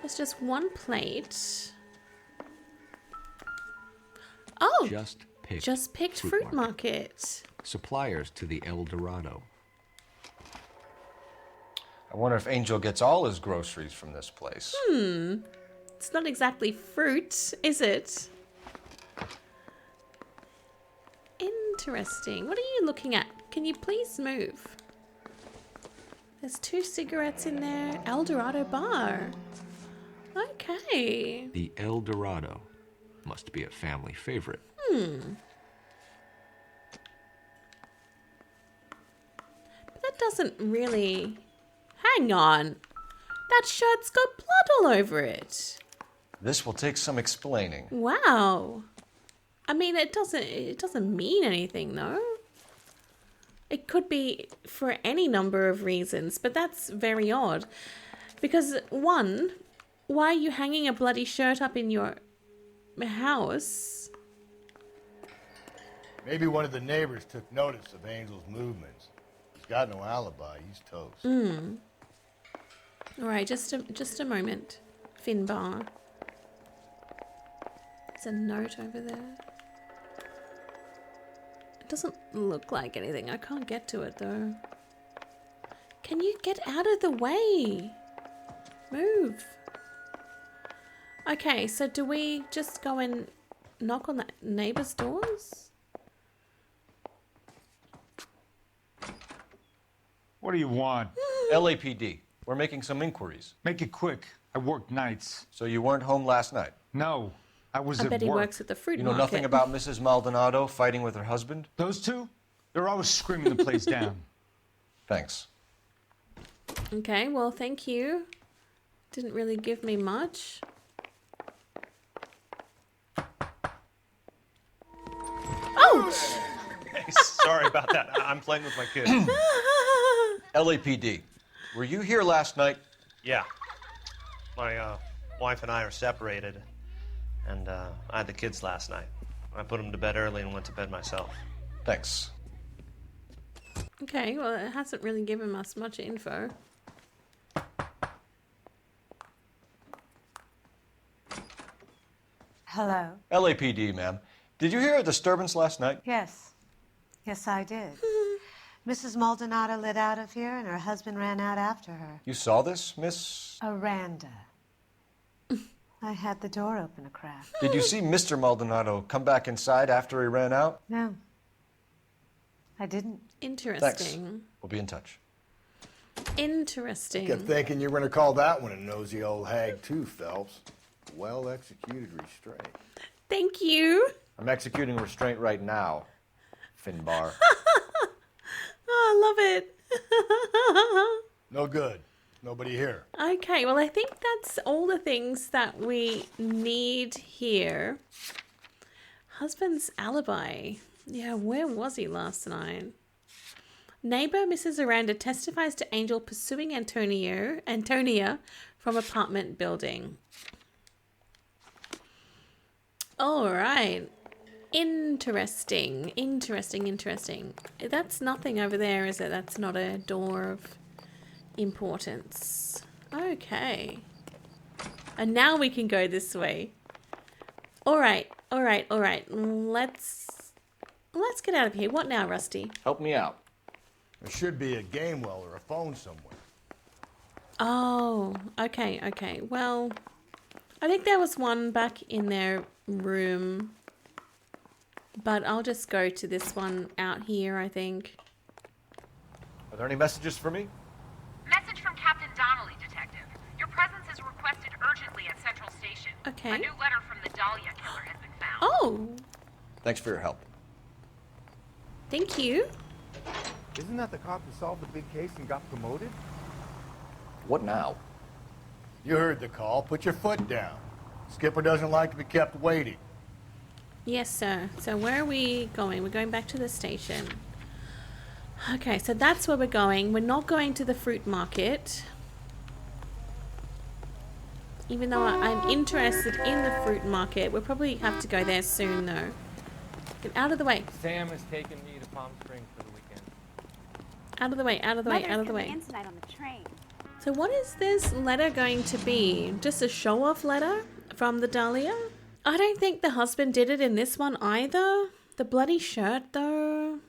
There's just one plate. Oh! Just picked fruit market. Suppliers to the El Dorado. I wonder if Angel gets all his groceries from this place. It's not exactly fruit, is it? Interesting. What are you looking at? Can you please move? There's 2 cigarettes in there. El Dorado bar. Okay. The El Dorado must be a family favorite. But that doesn't really... Hang on. That shirt's got blood all over it. This will take some explaining. Wow. I mean, it doesn't mean anything, though. It could be for any number of reasons, but that's very odd. Because, one, why are you hanging a bloody shirt up in your house? Maybe one of the neighbors took notice of Angel's movements. He's got no alibi. He's toast. All right, just a moment. Finbar. There's a note over there. It doesn't look like anything. I can't get to it, though. Can you get out of the way? Move. Okay, so do we just go and knock on the neighbors' doors? What do you want? LAPD. We're making some inquiries. Make it quick. I work nights. So you weren't home last night? No, I was I at bet he work. works at the fruit You know market. nothing about Mrs. Maldonado fighting with her husband? Those two? They're always screaming the place down. Thanks. Okay, well, thank you. Didn't really give me much. Ouch! Hey, sorry about that. I'm playing with my kid. LAPD. Were you here last night? Yeah. My wife and I are separated, and I had the kids last night. I put them to bed early and went to bed myself. Thanks. Okay, well, it hasn't really given us much info. Hello? LAPD, ma'am. Did you hear a disturbance last night? Yes. Yes, I did. Mrs. Maldonado lit out of here, and her husband ran out after her. You saw this, Miss? Aranda. I had the door open a crack. Did you see Mr. Maldonado come back inside after he ran out? No. I didn't. Interesting. Thanks. We'll be in touch. Interesting. Kept thinking you were going to call that one a nosy old hag, too, Phelps. Well-executed restraint. Thank you. I'm executing restraint right now, Finbar. Oh, I love it. No good. Nobody here. Okay, well, I think that's all the things that we need here. Husband's alibi. Yeah, where was he last night? Neighbor Mrs. Aranda testifies to Angel pursuing Antonia from apartment building. All right. Interesting. That's nothing over there, is it? That's not a door of importance. Okay. And now we can go this way. All right. Let's get out of here. What now, Rusty? Help me out. There should be a game well or a phone somewhere. Oh, okay. Well, I think there was one back in their room. But I'll just go to this one out here, I think. Are there any messages for me? Message from Captain Donnelly, Detective. Your presence is requested urgently at Central Station. Okay. A new letter from the Dahlia killer has been found. Oh, Thanks for your help. thank you. Isn't that the cop who solved the big case and got promoted? What now? You heard the call. Put your foot down. Skipper doesn't like to be kept waiting. Yes, sir. So where are we going? We're going back to the station. Okay, so that's where we're going. We're not going to the fruit market. Even though I'm interested in the fruit market, we'll probably have to go there soon, though. Get out of the way. Sam is taking me to Palm Springs for the weekend. Out of the way, out of the way, out of the way. In tonight on the train. So what is this letter going to be? Just a show-off letter from the Dahlia? I don't think the husband did it in this one either. The bloody shirt, though.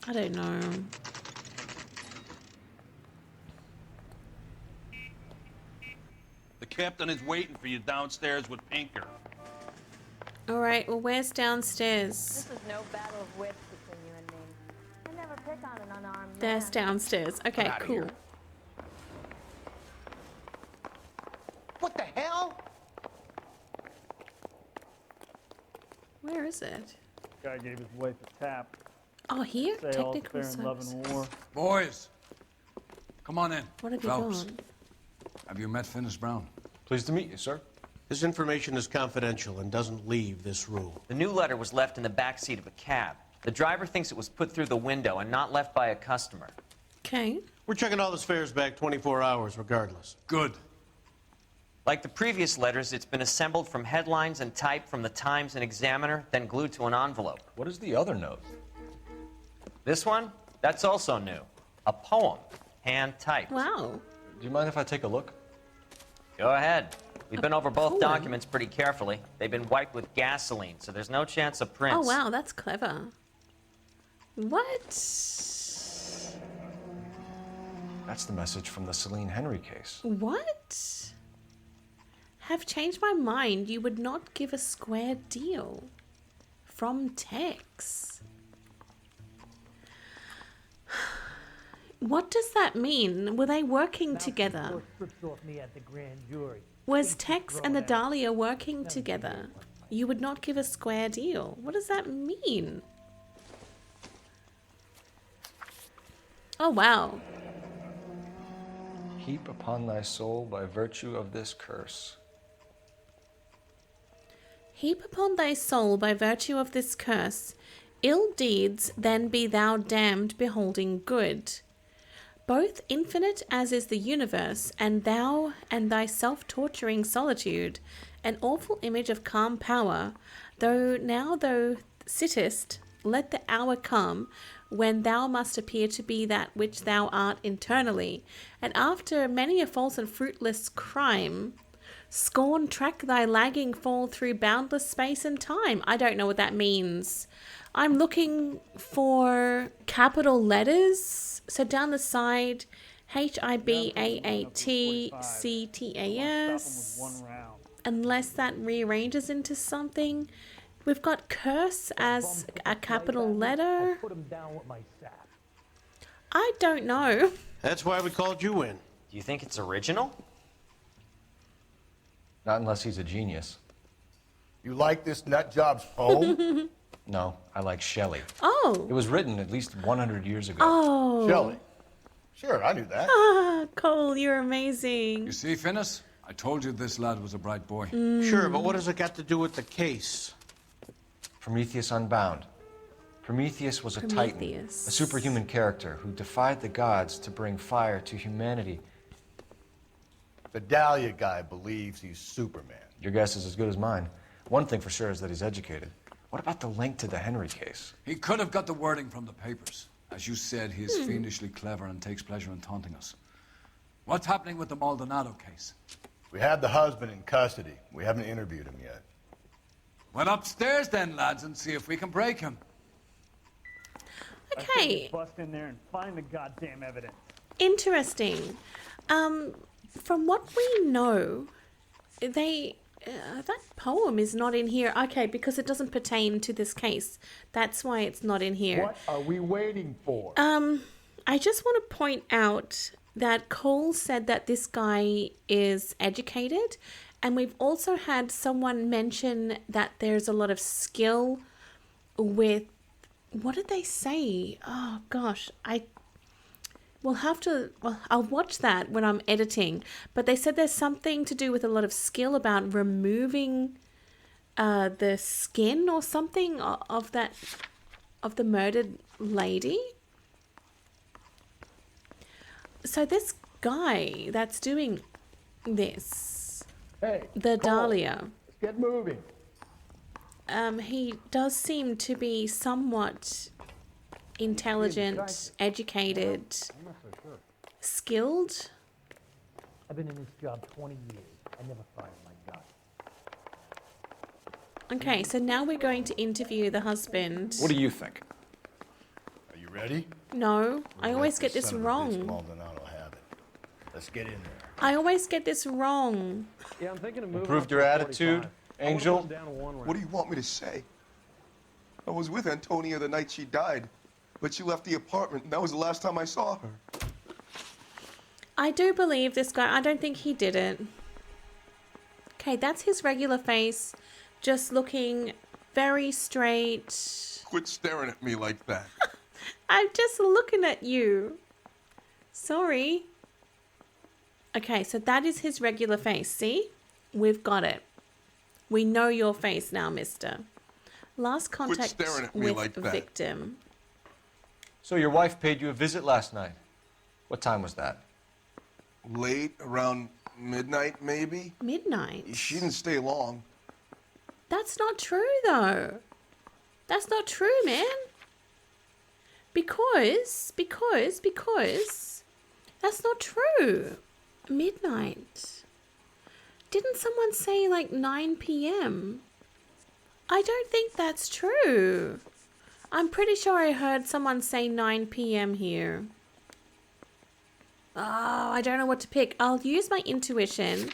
I don't know. captain is waiting for you downstairs with Pinker. Alright, well, where's downstairs? This is no battle of wits between you and me. I never pick on an unarmed There's man. downstairs. Okay, outta cool. here. What the hell? Where is it? Guy gave his wife a tap. Oh, here? Say all's Technical fair in love services. and war. Boys, come on in. What have you Phelps, gone? have you met Finis Brown? Pleased to meet you, sir. This information is confidential and doesn't leave this room. The new letter was left in the back seat of a cab. The driver thinks it was put through the window and not left by a customer. Okay. We're checking all this fares back 24 hours regardless. Good. Like the previous letters, it's been assembled from headlines and type from the Times and Examiner, then glued to an envelope. What is the other note? This one? That's also new. A poem, hand-typed. Wow. Do you mind if I take a look? Go ahead. We've been over both poem? documents pretty carefully. They've been wiped with gasoline, so there's no chance of prints. Oh, wow, that's clever. What? That's the message from the Celine Henry case. What? Have changed my mind. You would not give a square deal. From Tex. What does that mean? Were they working together? Was Tex and the Dahlia working together? You would not give a square deal. What does that mean? Oh, wow. Heap upon thy soul by virtue of this curse. Heap upon thy soul by virtue of this curse. Ill deeds, then be thou damned, beholding good. Both infinite as is the universe, and thou and thy self-torturing solitude, an awful image of calm power, though sittest, let the hour come when thou must appear to be that which thou art internally, and after many a false and fruitless crime, scorn track thy lagging fall through boundless space and time. I don't know what that means. I'm looking for capital letters. So down the side, HIBAATCTAS. Unless that rearranges into something. We've got curse as a capital letter. I don't know. That's why we called you in. Do you think it's original? Not unless he's a genius. You like this nut job's poem? No, I like Shelley. Oh. It was written at least 100 years ago. Oh. Shelley. Sure, I knew that. Ah, Cole, you're amazing. You see, Finis? I told you this lad was a bright boy. Sure, but what does it got to do with the case? Prometheus Unbound. Prometheus was a titan, a superhuman character who defied the gods to bring fire to humanity. The Dahlia guy believes he's Superman. Your guess is as good as mine. One thing for sure is that he's educated. What about the link to the Henry case? He could have got the wording from the papers. As you said, he is fiendishly clever and takes pleasure in taunting us. What's happening with the Maldonado case? We have the husband in custody. We haven't interviewed him yet. Well, upstairs then, lads, and see if we can break him. Okay. Bust in there and find the goddamn evidence. Interesting. From what we know, that poem is not in here. Okay, because it doesn't pertain to this case. That's why it's not in here. What are we waiting for? I just want to point out that Cole said that this guy is educated, and we've also had someone mention that there's a lot of skill with, what did they say? Oh gosh, I'll watch that when I'm editing, but they said there's something to do with a lot of skill about removing the skin or something of the murdered lady. So this guy that's doing this, the Dahlia, get moving. He does seem to be somewhat intelligent, educated, skilled. I've been in this job 20 years. I never fired my gun. Okay, so now we're going to interview the husband. What do you think? Are you ready? No, I always get this Son of a bitch wrong. Maldonado have it. Let's get in there. I always get this wrong. Yeah, I'm thinking of moving. Improved your attitude, Angel? What do you want me to say? I was with Antonia the night she died, but she left the apartment, and that was the last time I saw her. I do believe this guy. I don't think he did it. Okay, that's his regular face, just looking very straight. Quit staring at me like that. I'm just looking at you. Sorry. Okay, so that is his regular face. See? We've got it. We know your face now, mister. Last contact with like that. victim. So your wife paid you a visit last night. What time was that? Late, around midnight, maybe? Midnight? She didn't stay long. That's not true, though. That's not true, man. Because that's not true. Midnight. Didn't someone say like 9 p.m.? I don't think that's true. I'm pretty sure I heard someone say 9 p.m. here. Oh, I don't know what to pick. I'll use my intuition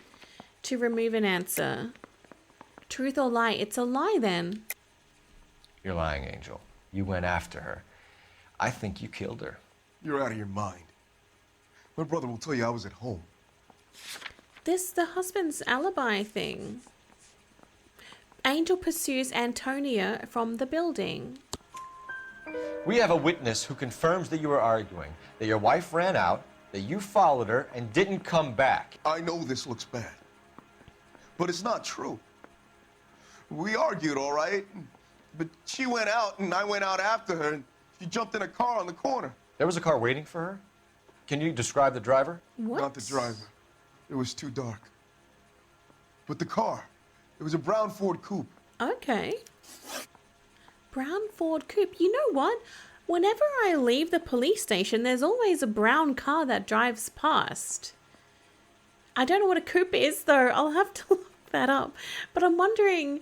to remove an answer. Truth or lie? It's a lie then. You're lying, Angel. You went after her. I think you killed her. You're out of your mind. My brother will tell you I was at home. This the husband's alibi thing. Angel pursues Antonia from the building. We have a witness who confirms that you were arguing, that your wife ran out, that you followed her and didn't come back. I know this looks bad, but it's not true. We argued, all right, but she went out and I went out after her and she jumped in a car on the corner. There was a car waiting for her? Can you describe the driver? What? Not the driver. It was too dark. But the car, it was a brown Ford coupe. Okay. Brown Ford coupe. You know what? Whenever I leave the police station, there's always a brown car that drives past. I don't know what a coupe is, though. I'll have to look that up. But I'm wondering,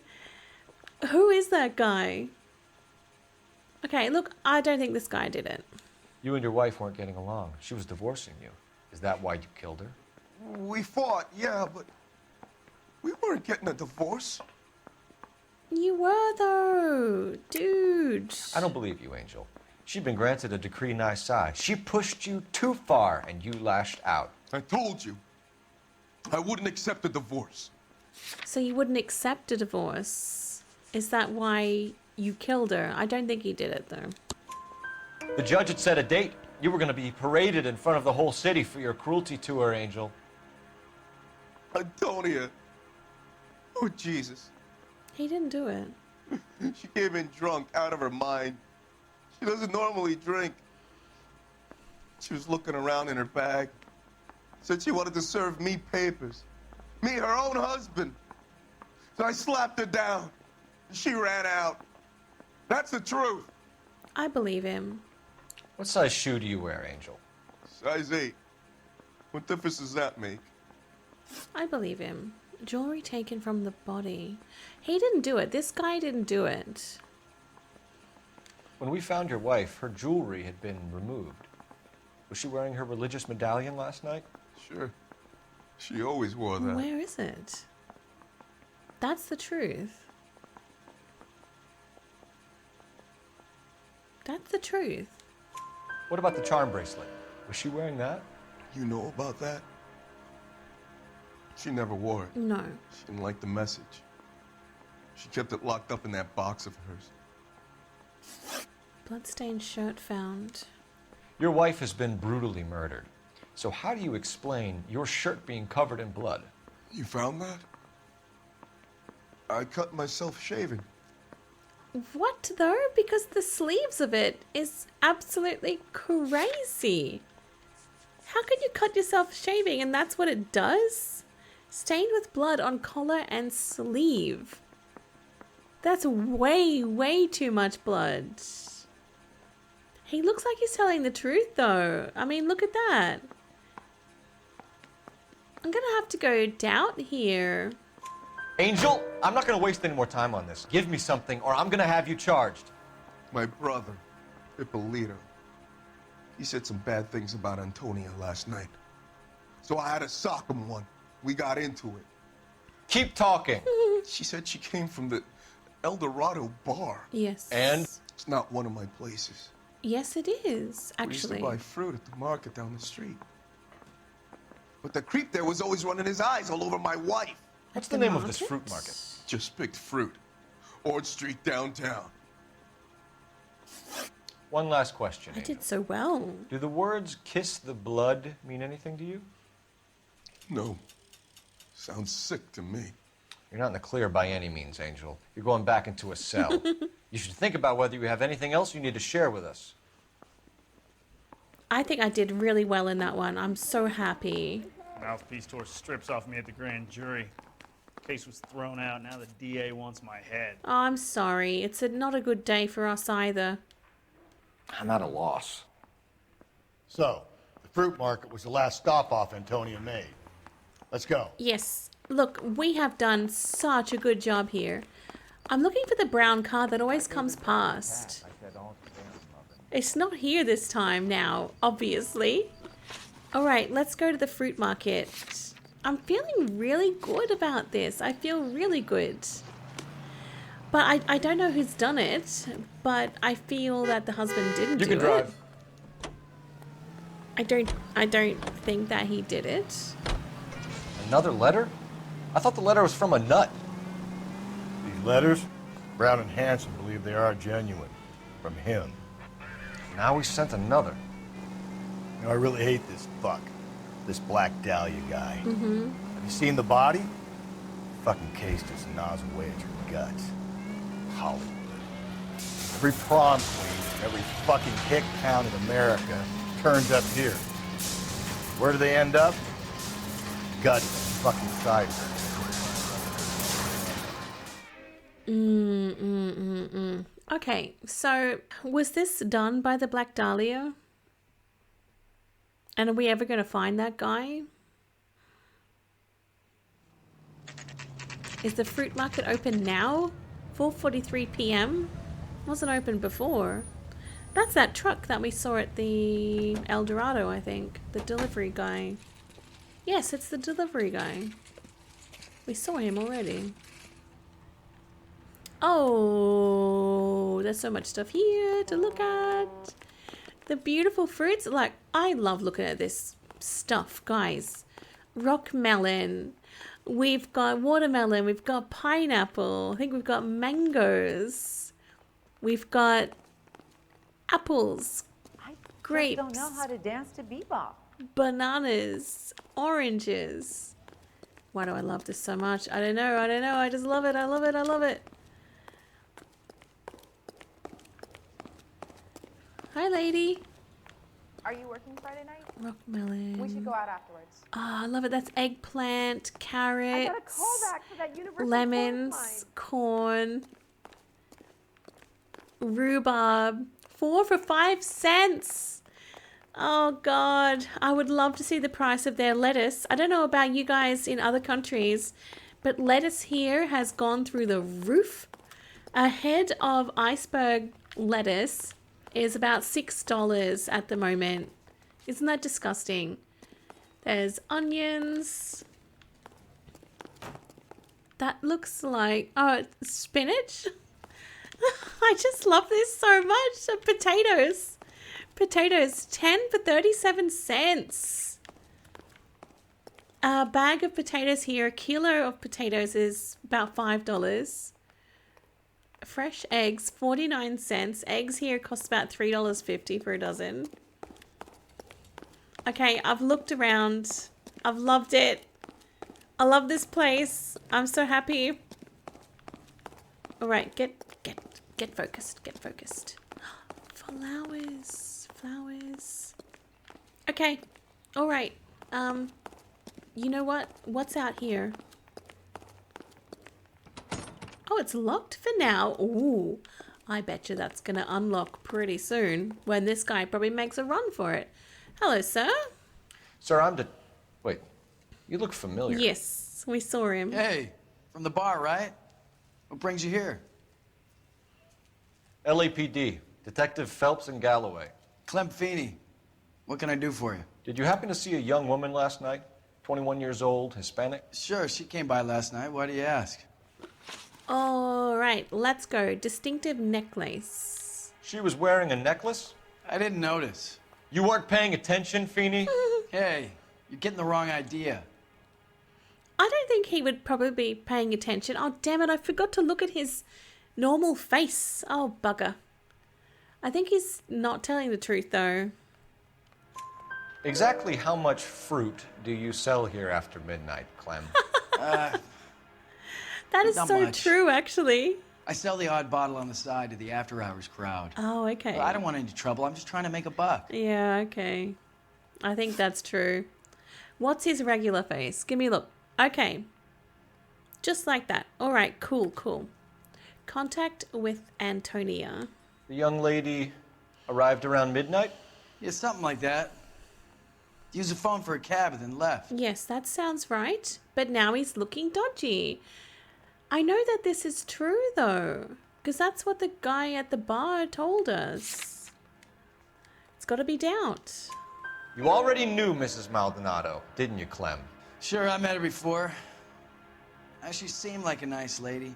who is that guy? Okay, look, I don't think this guy did it. You and your wife weren't getting along. She was divorcing you. Is that why you killed her? We fought, yeah, but we weren't getting a divorce. You were, though, dude. I don't believe you, Angel. She'd been granted a decree nisi. She pushed you too far, and you lashed out. I told you, I wouldn't accept a divorce. So you wouldn't accept a divorce? Is that why you killed her? I don't think he did it, though. The judge had set a date. You were going to be paraded in front of the whole city for your cruelty to her, Angel. Antonia. Oh, Jesus. He didn't do it. She came in drunk, out of her mind. She doesn't normally drink. She was looking around in her bag. Said she wanted to serve me papers. Me, her own husband. So I slapped her down. She ran out. That's the truth. I believe him. What size shoe do you wear, Angel? Size 8. What difference does that make? I believe him. Jewelry taken from the body. He didn't do it. This guy didn't do it. When we found your wife, her jewelry had been removed. Was she wearing her religious medallion last night? Sure. She always wore that. Where is it? That's the truth. That's the truth. What about the charm bracelet? Was she wearing that? You know about that? She never wore it. No. She didn't like the message. She kept it locked up in that box of hers. Bloodstained shirt found. Your wife has been brutally murdered. So how do you explain your shirt being covered in blood? You found that? I cut myself shaving. What though? Because the sleeves of it is absolutely crazy. How can you cut yourself shaving and that's what it does? Stained with blood on collar and sleeve. That's way, way too much blood. He looks like he's telling the truth though. I mean, look at that. I'm gonna have to go doubt here. Angel, I'm not going to waste any more time on this. Give me something or I'm going to have you charged. My brother, Ippolito, he said some bad things about Antonia last night. So I had to sock him one. We got into it. Keep talking. She said she came from the El Dorado bar. Yes. And? It's not one of my places. Yes, it is, We used actually. to buy fruit at the market down the street. But the creep there was always running his eyes all over my wife. What's the name of this fruit market? Just picked fruit. Ord Street downtown. One last question. I did so well. Do the words kiss the blood mean anything to you? No. Sounds sick to me. You're not in the clear by any means, Angel. You're going back into a cell. You should think about whether you have anything else you need to share with us. I think I did really well in that one. I'm so happy. Mouthpiece tore strips off me at the grand jury. Case was thrown out. Now the DA wants my head. Oh, I'm sorry. It's not a good day for us either. I'm at a loss. So, the fruit market was the last stop off Antonia made. Let's go. Yes. Look, we have done such a good job here. I'm looking for the brown car that always comes past. It's not here this time now, obviously. Alright, let's go to the fruit market. I'm feeling really good about this. I feel really good. But I don't know who's done it, but I feel that the husband didn't do it. You can drive. I don't think that he did it. Another letter? I thought the letter was from a nut. These letters, Brown and Hanson believe they are genuine. From him. Now we sent another. You know, I really hate this fuck. This Black Dahlia guy. Mm-hmm. Have you seen the body? Fucking case just gnaws away at your guts. Hollywood. Every prom queen, every fucking hick town in America turns up here. Where do they end up? Guts fucking cider. Okay, so was this done by the Black Dahlia? And are we ever going to find that guy? Is the fruit market open now? 4:43 p.m.? Wasn't open before. That's that truck that we saw at the El Dorado, I think. The delivery guy. Yes, it's the delivery guy. We saw him already. Oh, there's so much stuff here to look at. The beautiful fruits. Like, I love looking at this stuff, guys. Rock melon. We've got watermelon. We've got pineapple. I think we've got mangoes. We've got apples. Grapes. I don't know how to dance to bebop. Bananas. Oranges. Why do I love this so much? I don't know. I just love it. I love it. Hi, lady. Are you working Friday night? Rock melon. We should go out afterwards. Oh, I love it. That's eggplant, carrots, I got a callback for that universal lemons, corn, rhubarb. 4 for 5 cents. Oh, God. I would love to see the price of their lettuce. I don't know about you guys in other countries, but lettuce here has gone through the roof. A head of iceberg lettuce is about $6 at the moment. Isn't that disgusting? There's onions. That looks like, oh, spinach. I just love this so much. Potatoes. Potatoes, 10 for 37 cents. A bag of potatoes here, a kilo of potatoes is about $5. Fresh eggs, 49 cents. Eggs here cost about $3.50 for a dozen. Okay, I've looked around. I've loved it. I love this place. I'm so happy. All right, get focused. Get focused. Flowers. Okay. All right. You know what? What's out here? Oh, it's locked for now. Ooh, I bet you that's going to unlock pretty soon when this guy probably makes a run for it. Hello, sir. Sir, Wait, you look familiar. Yes, we saw him. Hey, from the bar, right? What brings you here? LAPD, Detective Phelps and Galloway. Clem Feeney. What can I do for you? Did you happen to see a young woman last night? 21 years old, Hispanic? Sure, she came by last night. Why do you ask? All right, let's go. Distinctive necklace. She was wearing a necklace? I didn't notice. You weren't paying attention, Feeney? Hey, you're getting the wrong idea. I don't think he would probably be paying attention. Oh, damn it, I forgot to look at his normal face. Oh, bugger. I think he's not telling the truth, though. Exactly how much fruit do you sell here after midnight, Clem? That is Not so much. true, actually. I sell the odd bottle on the side to the after-hours crowd. Oh, okay. I don't want any trouble. I'm just trying to make a buck. Yeah, okay. I think that's true. What's his regular face? Give me a look. Okay. Just like that. All right, cool, cool. Contact with Antonia. The young lady arrived around midnight? Yeah, something like that. Used the phone for a cab and then left. Yes, that sounds right. But now he's looking dodgy. I know that this is true, though. Because that's what the guy at the bar told us. It's got to be doubt. You already knew Mrs. Maldonado, didn't you, Clem? Sure, I met her before. She seemed like a nice lady.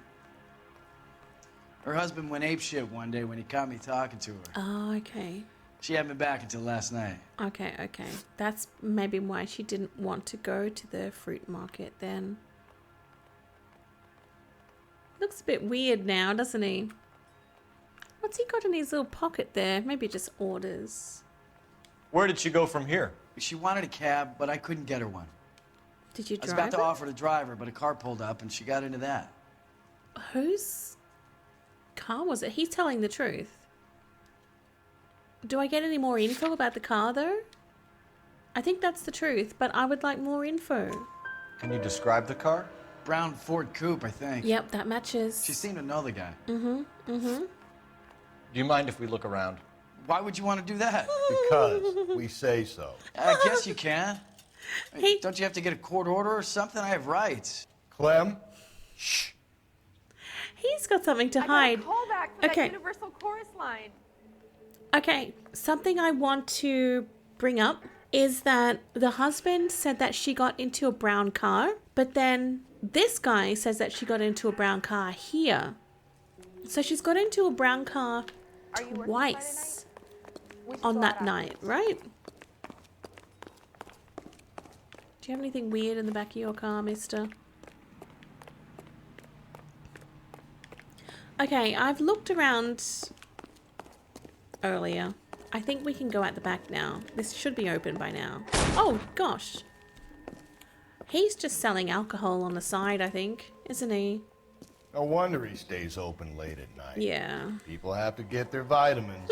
Her husband went apeshit one day when he caught me talking to her. Oh, okay. She hadn't been back until last night. Okay, okay. That's maybe why she didn't want to go to the fruit market then. Looks a bit weird now, doesn't he? What's he got in his little pocket there? Maybe just orders. Where did she go from here? She wanted a cab, but I couldn't get her one. Did you I was drive about to it? offer to drive her, but a car pulled up and she got into that. Whose car was it? He's telling the truth. Do I get any more info about the car, though? I think that's the truth, but I would like more info. Can you describe the car? Brown Ford Coupe, I think. Yep, that matches. She seemed to know the guy. Mm-hmm, mm-hmm. Do you mind if we look around? Why would you want to do that? Because we say so. I guess you can. Don't you have to get a court order or something? I have rights. Clem? Shh. He's got something to hide. Call back for that universal chorus line. Okay, something I want to bring up is that the husband said that she got into a brown car, but then this guy says that she got into a brown car here. So she's got into a brown car twice on that night, right? Do you have anything weird in the back of your car, mister? Okay, I've looked around earlier. I think we can go at the back now. This should be open by now. Oh, gosh. He's just selling alcohol on the side, I think, isn't he? No wonder he stays open late at night. Yeah. People have to get their vitamins.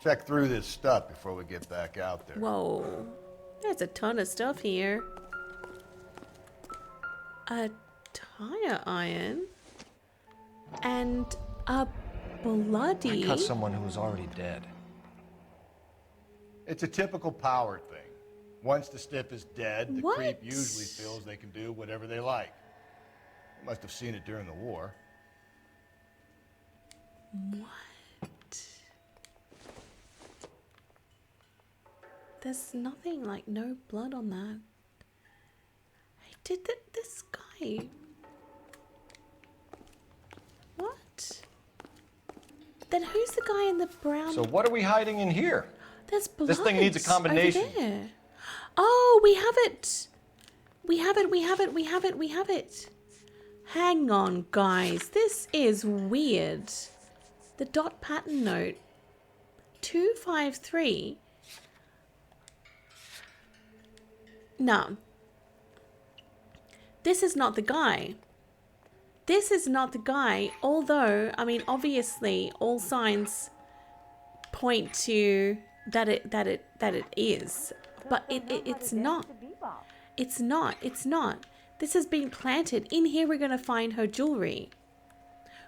Check through this stuff before we get back out there. Whoa. There's a ton of stuff here. A tire iron. And a bloody... I cut someone who was already dead. It's a typical power thing. Once the stiff is dead, the creep usually feels they can do whatever they like. You must have seen it during the war. What? There's nothing, like, no blood on that. Hey, did this guy... What? Then who's the guy in the brown... So what are we hiding in here? There's blood This thing needs a combination. over there. Oh, we have it. We have it, we have it, we have it, we have it. Hang on, guys. This is weird. The dot pattern note. 253. No. This is not the guy. This is not the guy, although, I mean, obviously, all signs point to that it is, but it's not. It's not. It's not. This has been planted. In here, we're gonna find her jewelry.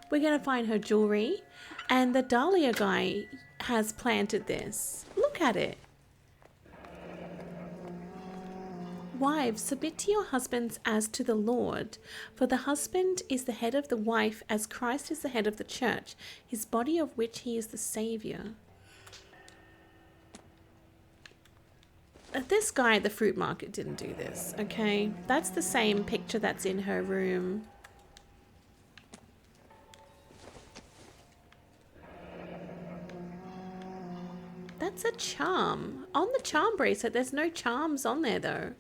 We're gonna find her jewelry, and the Dahlia guy has planted this. Look at it. Wives, submit to your husbands as to the Lord, for the husband is the head of the wife, as Christ is the head of the church, his body of which he is the Savior. This guy at the fruit market didn't do this, okay? That's the same picture that's in her room. That's a charm. On the charm bracelet, there's no charms on there, though.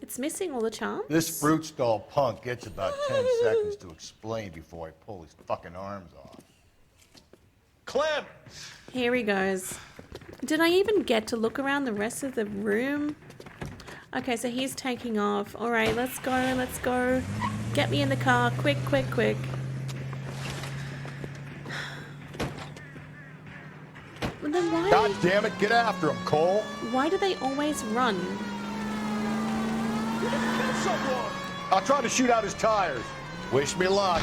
It's missing all the charms. This fruit stall punk gets about 10 seconds to explain before I pull his fucking arms off. Clem! Here he goes. Did I even get to look around the rest of the room? Okay, so he's taking off. All right, let's go, let's go. Get me in the car, quick, quick, quick. Well, then why? God damn it, get after him, Cole. Why do they always run? I'll try to shoot out his tires. Wish me luck.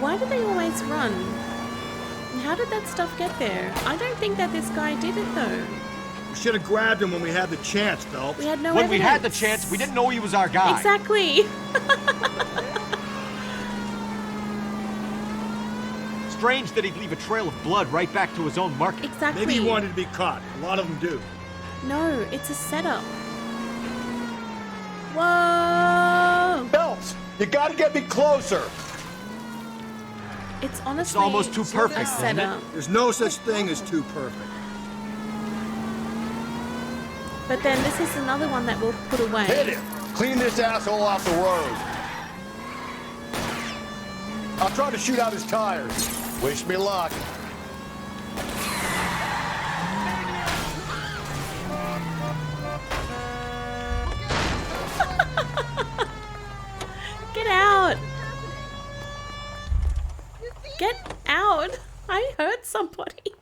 Why do they always run? And how did that stuff get there? I don't think that this guy did it, though. We should have grabbed him when we had the chance, Phelps. We had no When evidence. we had the chance, we didn't know he was our guy. Exactly. Strange that he'd leave a trail of blood right back to his own market. Exactly. Maybe he wanted to be caught. A lot of them do. No, it's a setup. Whoa! Phelps, you gotta get me closer. It's honestly It's almost too perfect, a isn't it? setup. There's no such thing as too perfect. But then this is another one that we'll put away. Hit it. Clean this asshole off the road. I'll try to shoot out his tires. Wish me luck. Get out! Get out! I hurt somebody.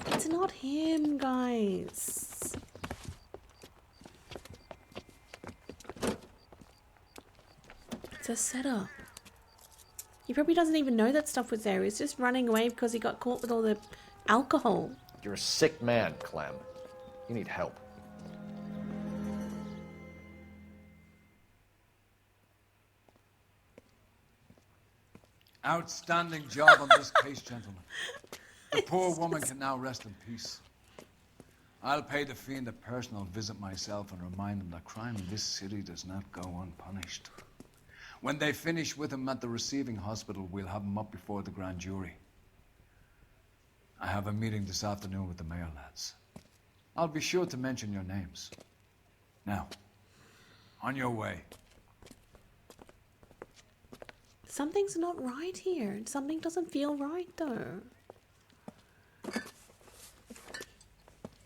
It's not him, guys. It's a setup. He probably doesn't even know that stuff was there. He's just running away because he got caught with all the alcohol. You're a sick man, Clem. You need help. Outstanding job on this case, gentlemen. The poor woman can now rest in peace. I'll pay the fiend a personal visit myself and remind him that crime in this city does not go unpunished. When they finish with him at the receiving hospital, we'll have him up before the grand jury. I have a meeting this afternoon with the mayor lads. I'll be sure to mention your names. Now, on your way. Something's not right here. Something doesn't feel right, though.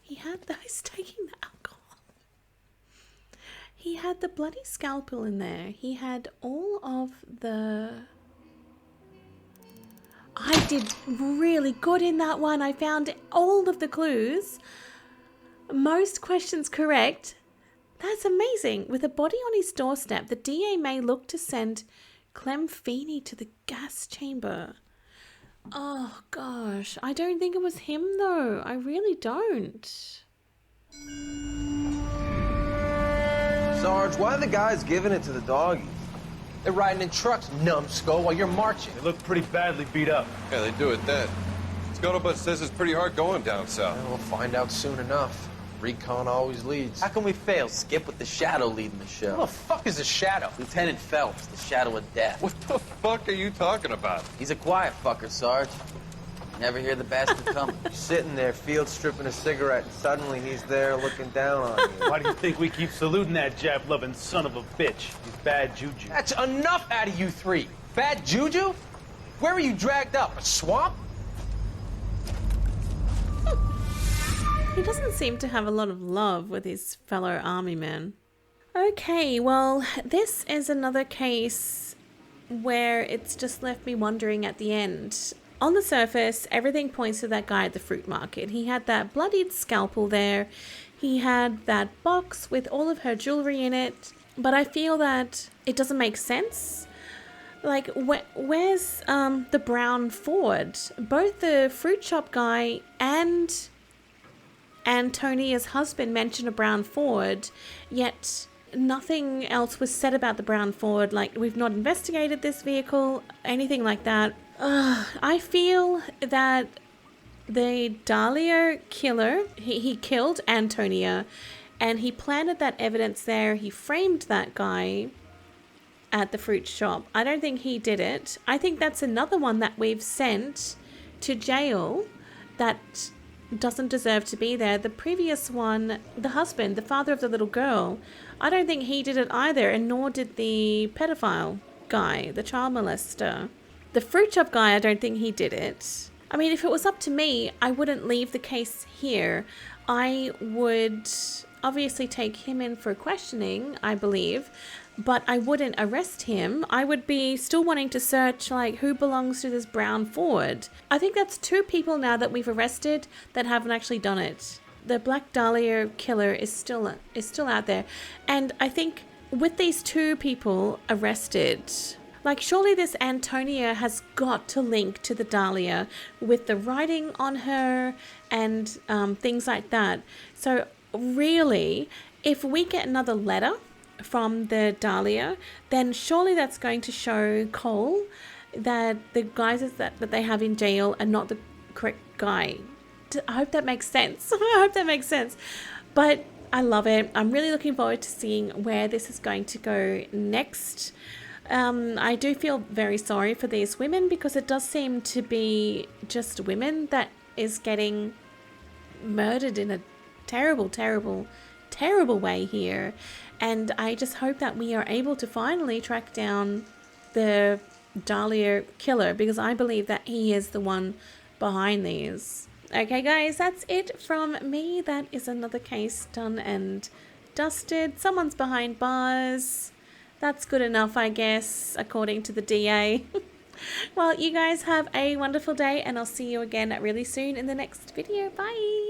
He's taking the alcohol. He had the bloody scalpel in there. He had all of the... I did really good in that one. I found all of the clues. Most questions correct. That's amazing. With a body on his doorstep, the DA may look to send Clem Feeney to the gas chamber. Oh, gosh. I don't think it was him, though. I really don't. Sarge, why are the guys giving it to the doggies? They're riding in trucks, numbskull, while you're marching. They look pretty badly beat up. Yeah, they do it then. Scuttlebutt says it's pretty hard going down south. Yeah, we'll find out soon enough. Recon always leads. How can we fail? Skip with the Shadow leading the show. Who the fuck is the Shadow? Lieutenant Phelps, the Shadow of Death. What the fuck are you talking about? He's a quiet fucker, Sarge. Never hear the bastard coming. You're sitting there, field stripping a cigarette, and suddenly he's there looking down on you. Why do you think we keep saluting that Jap-loving son of a bitch? He's bad juju. That's enough out of you three. Bad juju? Where were you dragged up? A swamp? He doesn't seem to have a lot of love with his fellow army men. Okay, well, this is another case where it's just left me wondering at the end. On the surface, everything points to that guy at the fruit market. He had that bloodied scalpel there. He had that box with all of her jewelry in it. But I feel that it doesn't make sense. Like, where's the brown Ford? Both the fruit shop guy and Antonia's husband mentioned a brown Ford, yet nothing else was said about the brown Ford. Like, we've not investigated this vehicle, anything like that. I feel that the Dahlia killer, he killed Antonia, and he planted that evidence there. He framed that guy at the fruit shop. I don't think he did it. I think that's another one that we've sent to jail that doesn't deserve to be there. The previous one, the husband, the father of the little girl, I don't think he did it either, and nor did the pedophile guy, the child molester. The fruit shop guy, I don't think he did it. I mean, if it was up to me, I wouldn't leave the case here. I would obviously take him in for questioning, I believe, but I wouldn't arrest him. I would be still wanting to search, like, who belongs to this brown Ford. I think that's 2 people now that we've arrested that haven't actually done it. The Black Dahlia killer is still out there. And I think with these 2 people arrested, like, surely this Antonia has got to link to the Dahlia with the writing on her and things like that. So really, if we get another letter from the Dahlia, then surely that's going to show Cole that the guys that they have in jail are not the correct guy. I hope that makes sense. I hope that makes sense. But I love it. I'm really looking forward to seeing where this is going to go next. I do feel very sorry for these women, because it does seem to be just women that is getting murdered in a terrible, terrible, terrible way here. And I just hope that we are able to finally track down the Dahlia killer, because I believe that he is the one behind these. Okay, guys, that's it from me. That is another case done and dusted. Someone's behind bars. That's good enough, I guess, according to the DA. Well, you guys have a wonderful day, and I'll see you again really soon in the next video. Bye!